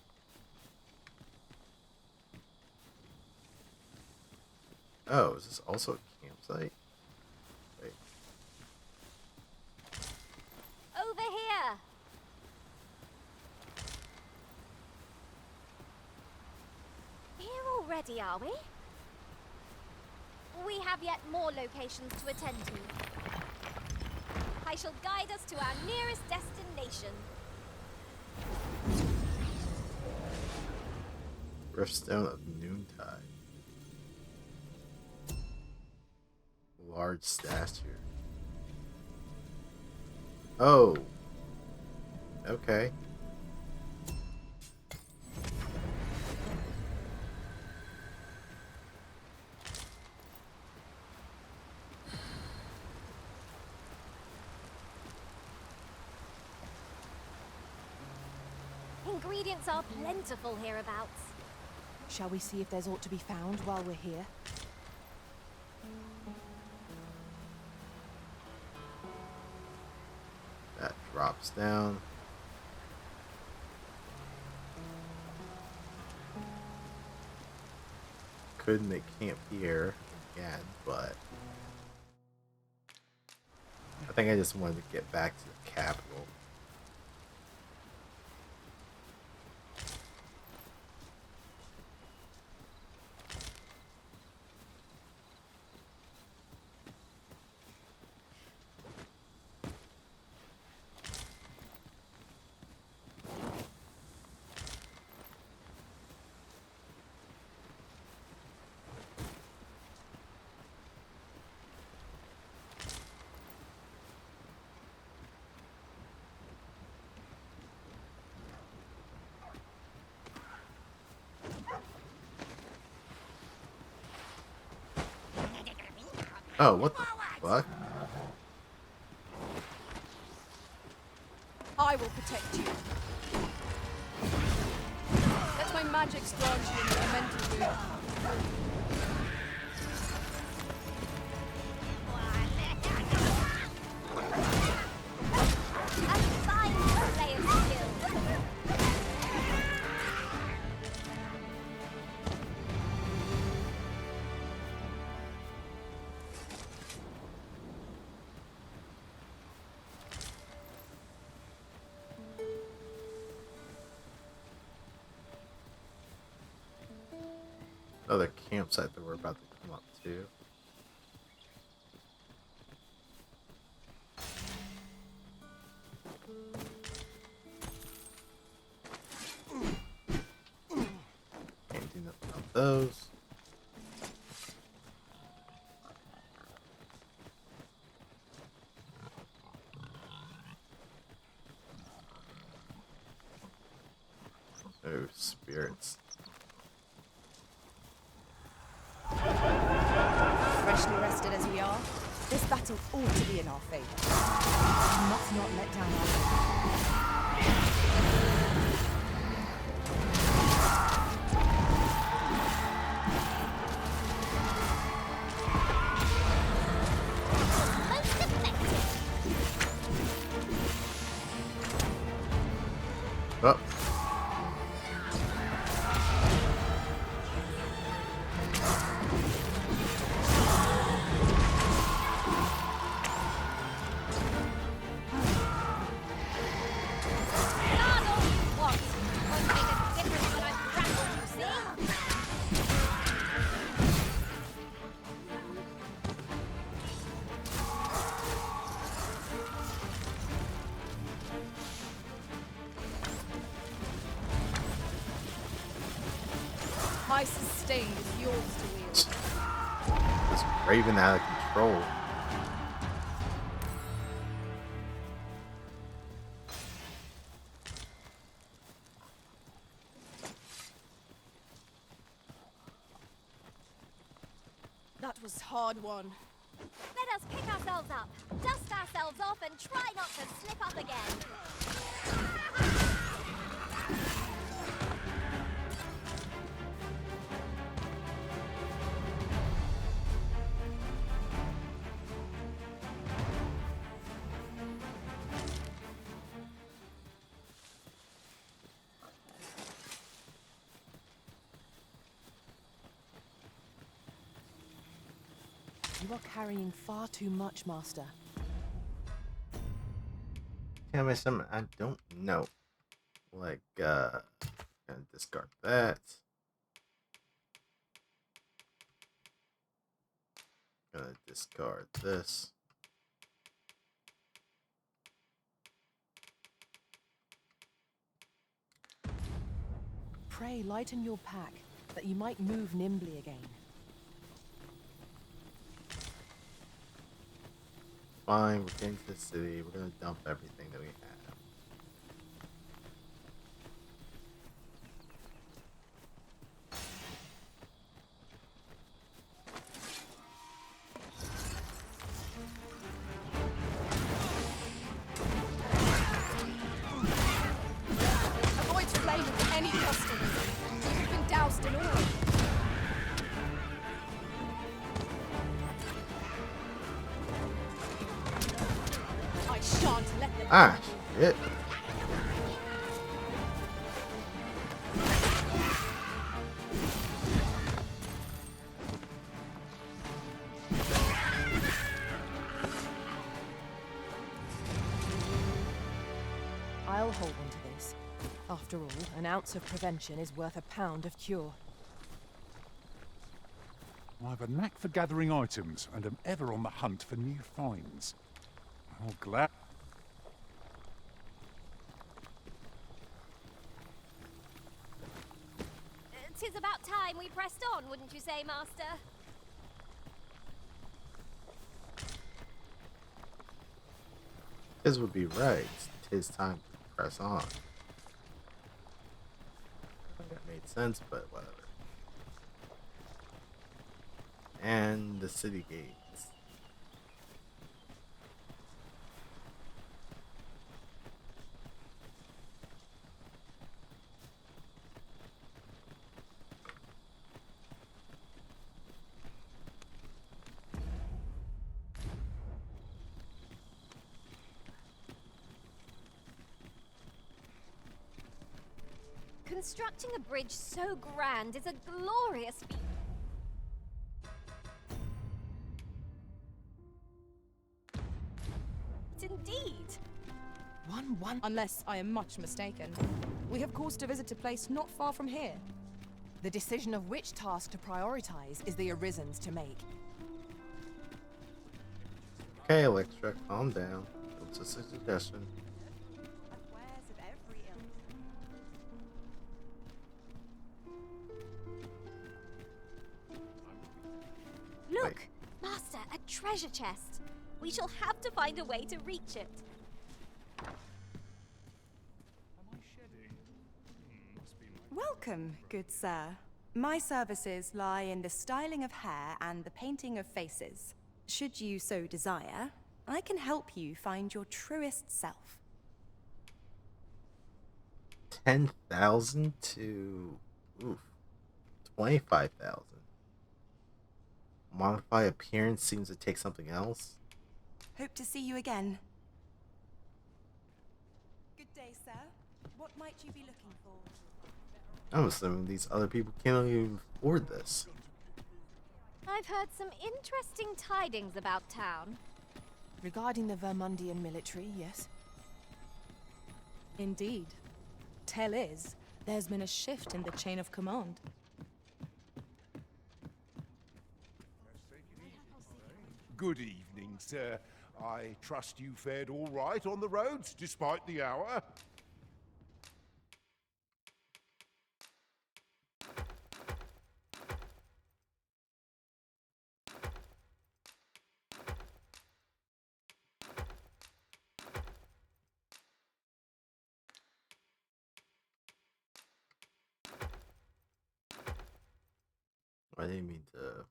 [SPEAKER 2] Oh, is this also a campsite? Wait.
[SPEAKER 13] Over here. Here already, are we? We have yet more locations to attend to. I shall guide us to our nearest destination.
[SPEAKER 2] Riftstone of Noontide. Large stature. Oh. Okay.
[SPEAKER 13] Ingredients are plentiful hereabouts.
[SPEAKER 7] Shall we see if there's aught to be found while we're here?
[SPEAKER 2] That drops down. Could make camp here again, but I think I just wanted to get back to the capital. Oh, what the fuck?
[SPEAKER 8] I will protect you. Let my magic grant you an elemental boon.
[SPEAKER 13] A fine display of skill.
[SPEAKER 2] Another campsite that we're about to come up to. Can't do nothing about those. Oh, spirits.
[SPEAKER 9] Freshly rested as we are, this battle ought to be in our favor. We must not let down our...
[SPEAKER 13] Most effective.
[SPEAKER 2] Oh.
[SPEAKER 13] Guard all you want. Won't make a difference when I'm grappled, you see?
[SPEAKER 8] My sustain is yours to wield.
[SPEAKER 2] This Raven out of control.
[SPEAKER 8] That was hard won.
[SPEAKER 13] Let us pick ourselves up, dust ourselves off, and try not to slip up again.
[SPEAKER 7] You are carrying far too much, Master.
[SPEAKER 2] Tell me something I don't know. Like, gonna discard that. Gonna discard this.
[SPEAKER 7] Pray lighten your pack, that you might move nimbly again.
[SPEAKER 2] fine. We're getting to the city. We're gonna dump everything that we have.
[SPEAKER 8] Avoid flame with any customers. You've been doused in oil. I shan't let them.
[SPEAKER 2] Ah, shit.
[SPEAKER 9] I'll hold on to this. After all, an ounce of prevention is worth a pound of cure.
[SPEAKER 5] I've a knack for gathering items and am ever on the hunt for new finds. Oh, glad.
[SPEAKER 13] Tis about time we pressed on, wouldn't you say, Master?
[SPEAKER 2] This would be right. Tis time to press on. That made sense, but whatever. And the city gates.
[SPEAKER 13] Constructing a bridge so grand is a glorious feat. Indeed.
[SPEAKER 8] Unless I am much mistaken. We have caused to visit a place not far from here.
[SPEAKER 9] The decision of which task to prioritize is the Arisen's to make.
[SPEAKER 2] Okay, Electra, calm down. It was just a suggestion.
[SPEAKER 13] Look, Master, a treasure chest. We shall have to find a way to reach it.
[SPEAKER 15] Welcome, good sir. My services lie in the styling of hair and the painting of faces. Should you so desire, I can help you find your truest self.
[SPEAKER 2] 10,000 to 25,000. Modify appearance seems to take something else.
[SPEAKER 15] Hope to see you again. Good day, sir. What might you be looking for?
[SPEAKER 2] I'm assuming these other people can't even afford this.
[SPEAKER 13] I've heard some interesting tidings about town.
[SPEAKER 9] Regarding the Vermundian military, yes.
[SPEAKER 8] Indeed. Tell is, there's been a shift in the chain of command.
[SPEAKER 6] Good evening, sir. I trust you fared all right on the roads, despite the hour.
[SPEAKER 2] I didn't mean to.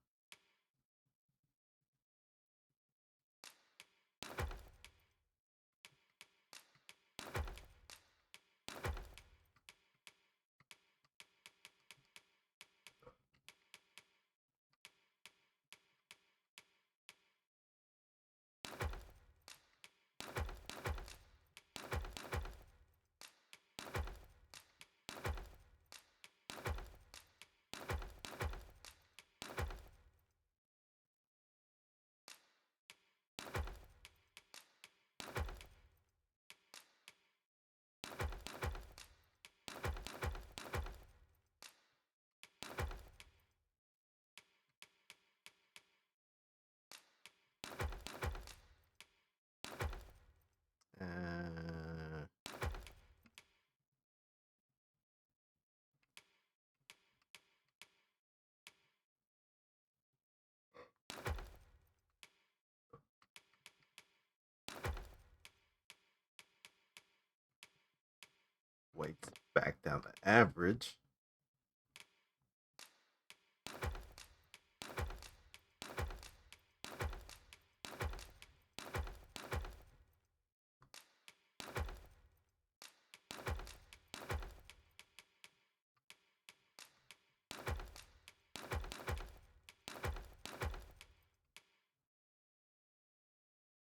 [SPEAKER 2] Weights back down to average.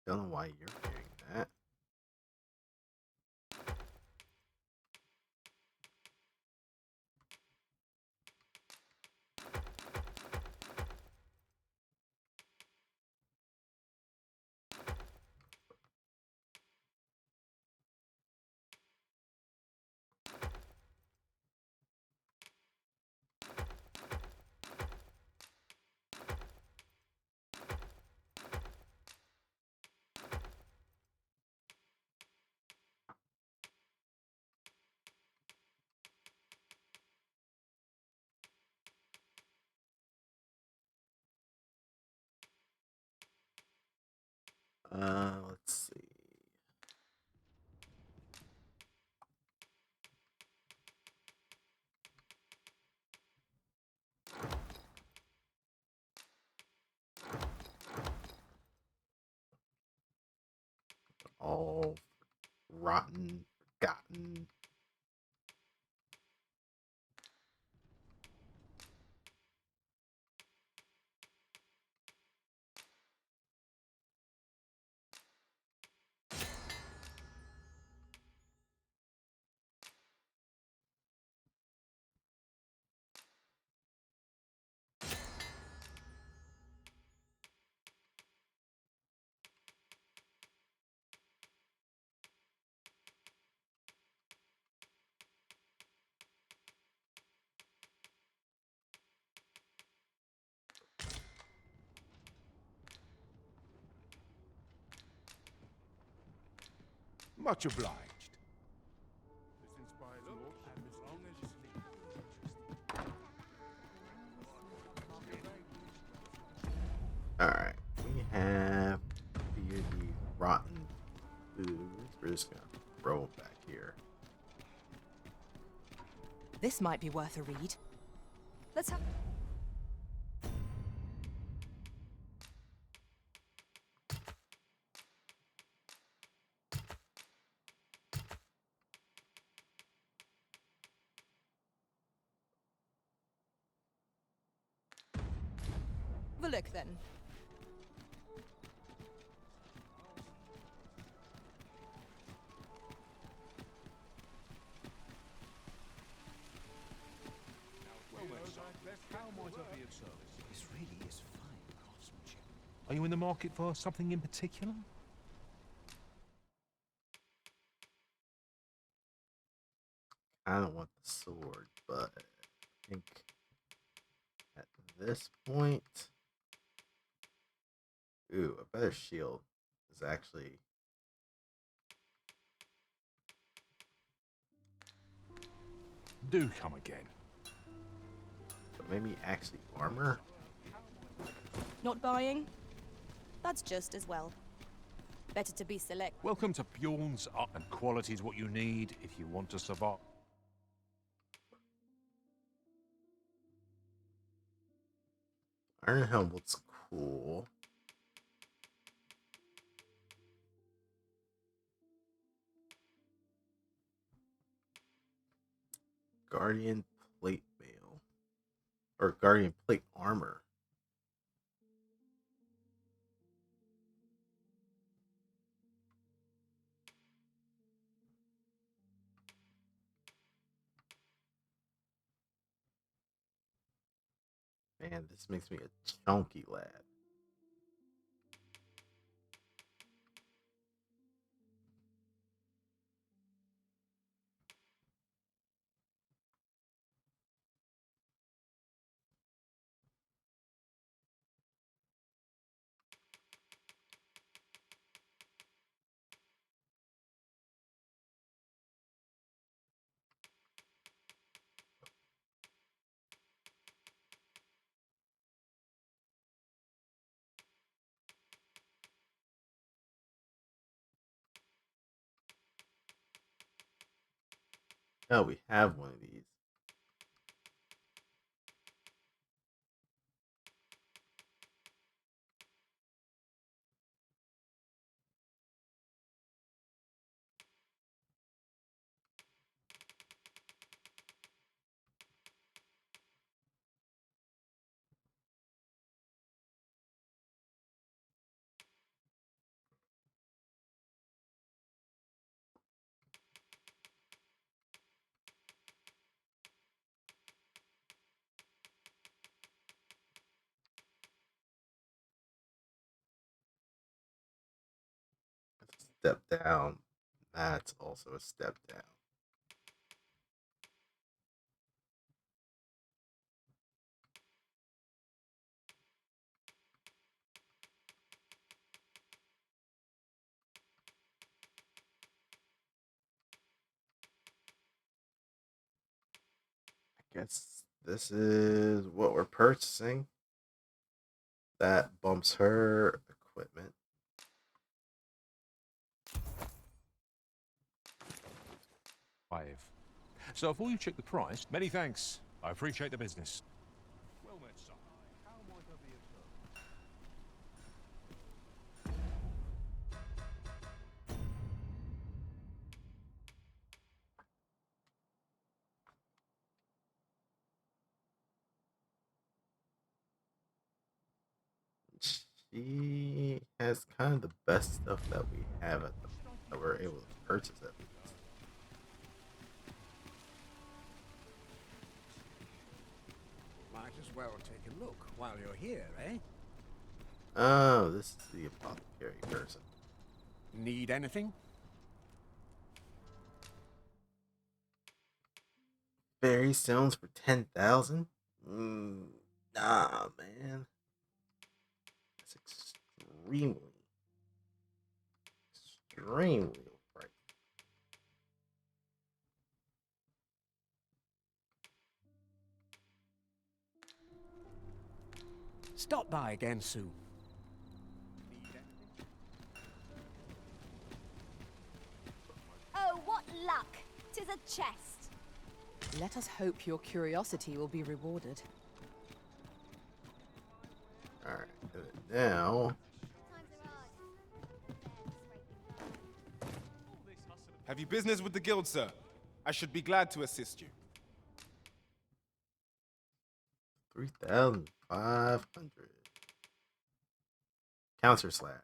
[SPEAKER 2] Don't know why you're carrying that. Let's see. All rotten, forgotten.
[SPEAKER 6] Much obliged.
[SPEAKER 2] Alright, we have beardy, rotten foods. We're just gonna throw them back here.
[SPEAKER 7] This might be worth a read.
[SPEAKER 8] Let's have. Have a look then.
[SPEAKER 4] This really is fine craftsmanship.
[SPEAKER 6] Are you in the market for something in particular?
[SPEAKER 2] I don't want the sword, but I think at this point, ooh, a better shield is actually
[SPEAKER 6] Do come again.
[SPEAKER 2] but maybe actually armor.
[SPEAKER 8] Not buying? That's just as well. Better to be select.
[SPEAKER 6] Welcome to Bjorn's Art, and quality's what you need if you want to survive.
[SPEAKER 2] Iron Helm looks cool. Guardian plate mail or Guardian plate armor. Man, this makes me a chunky lad. Oh, we have one of these. Step down. That's also a step down. I guess this is what we're purchasing. That bumps her equipment.
[SPEAKER 16] So before you check the price, many thanks. I appreciate the business.
[SPEAKER 6] Well met, son. How might I be of service?
[SPEAKER 2] She has kind of the best stuff that we have at the that we're able to purchase at least.
[SPEAKER 1] Might as well take a look while you're here, eh?
[SPEAKER 2] Oh, this is the apothecary person.
[SPEAKER 1] Need anything?
[SPEAKER 2] Fairy stones for 10,000? Nah, man. That's extremely right.
[SPEAKER 1] Stop by again soon.
[SPEAKER 13] Oh, what luck! 'Tis a chest.
[SPEAKER 9] Let us hope your curiosity will be rewarded.
[SPEAKER 2] Alright, now.
[SPEAKER 12] Have you business with the guild, sir? I should be glad to assist you.
[SPEAKER 2] 3,500. Counter slash.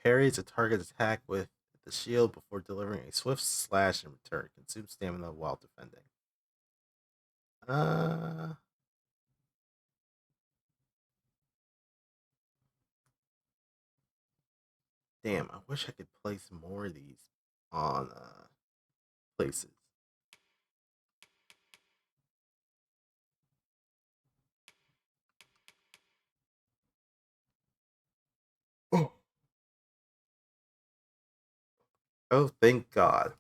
[SPEAKER 2] Parries a target's attack with the shield before delivering a swift slash in return. Consume stamina while defending. Damn, I wish I could place more of these on places. Oh, thank God.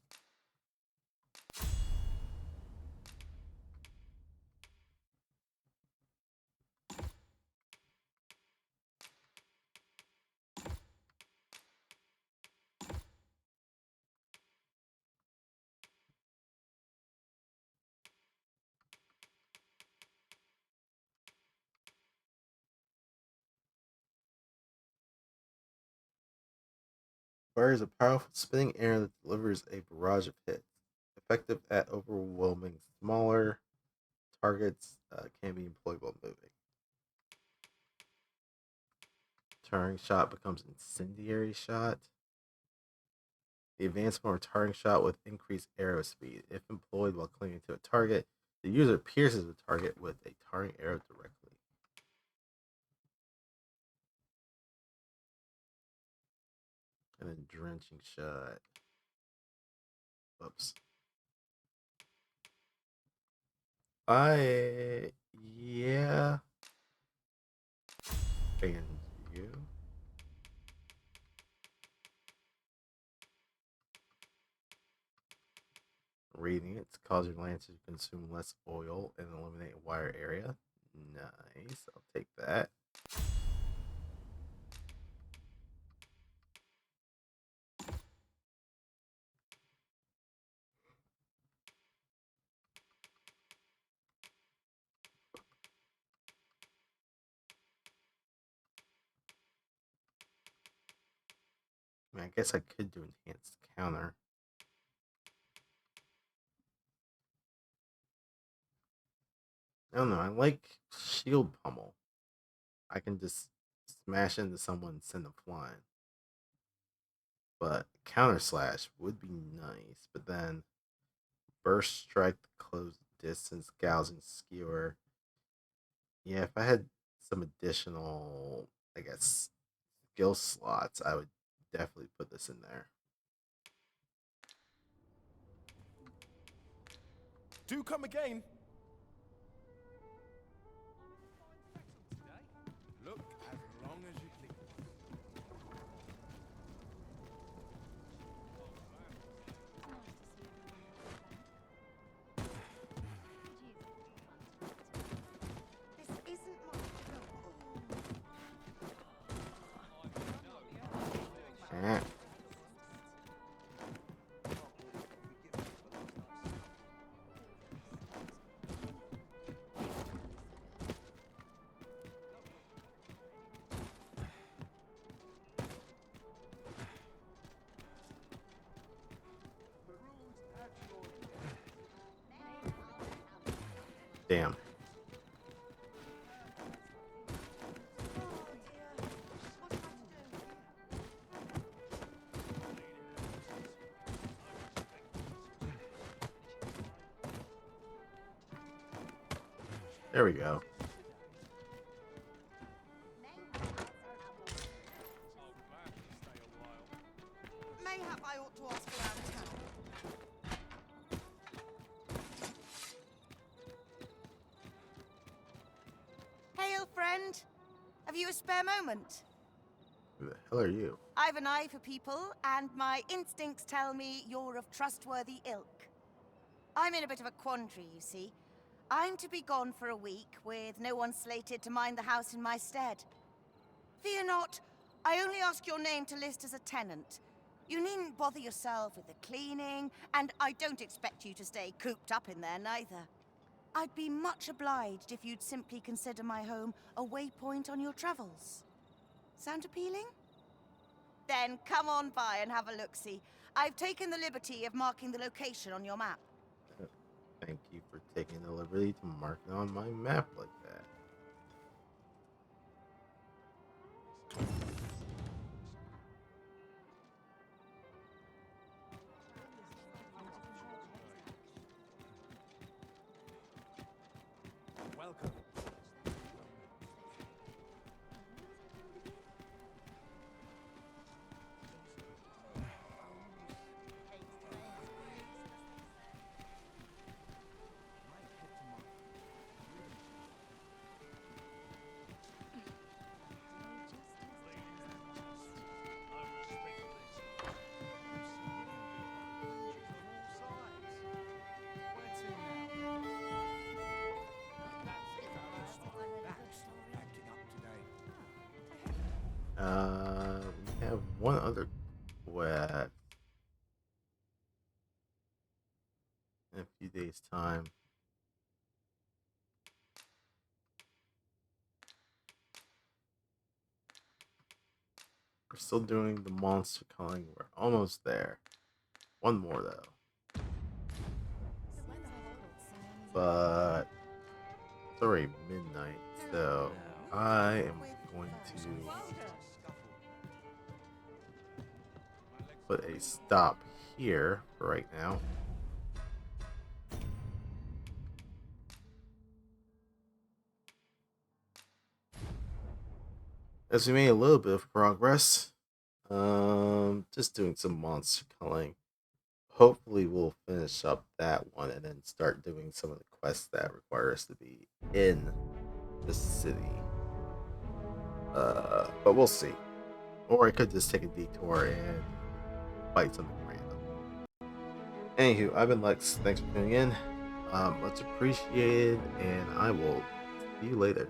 [SPEAKER 2] Fire is a powerful spinning arrow that delivers a barrage of hits. Effective at overwhelming smaller targets, can be employed while moving. Tarring shot becomes incendiary shot. The advanced more tarring shot with increased arrow speed. If employed while clinging to a target, the user pierces the target with a tarring arrow directly. And then drenching shot. Oops. Yeah. And you. Reading it cause your lance to consume less oil and eliminate wire area. Nice. I'll take that. I guess I could do enhanced counter. I don't know. I like shield pummel. I can just smash into someone and send them flying. But counter slash would be nice. But then burst strike, close distance, gouging skewer. Yeah, if I had some additional, I guess, skill slots, I would definitely put this in there.
[SPEAKER 11] Do come again.
[SPEAKER 12] Look as long as you please.
[SPEAKER 1] This isn't my
[SPEAKER 2] Eh. Damn. There we go.
[SPEAKER 1] Mayhap I ought to ask around town. Hail, friend. Have you a spare moment?
[SPEAKER 2] Who the hell are you?
[SPEAKER 1] I've an eye for people, and my instincts tell me you're of trustworthy ilk. I'm in a bit of a quandary, you see. I'm to be gone for a week, with no one slated to mind the house in my stead. Fear not, I only ask your name to list as a tenant. You needn't bother yourself with the cleaning, and I don't expect you to stay cooped up in there neither. I'd be much obliged if you'd simply consider my home a waypoint on your travels. Sound appealing? Then come on by and have a look-see. I've taken the liberty of marking the location on your map.
[SPEAKER 2] Thank you for taking the liberty to mark it on my map like that.
[SPEAKER 11] Welcome.
[SPEAKER 2] We have one other quest in a few days' time. We're still doing the monster calling. We're almost there. One more though. But it's already midnight, so I am going to put a stop here for right now. As we made a little bit of progress, just doing some monster culling. Hopefully we'll finish up that one and then start doing some of the quests that require us to be in the city. But we'll see. Or I could just take a detour and fight something random. Anywho, I've been Lex. Thanks for tuning in. Much appreciated, and I will see you later.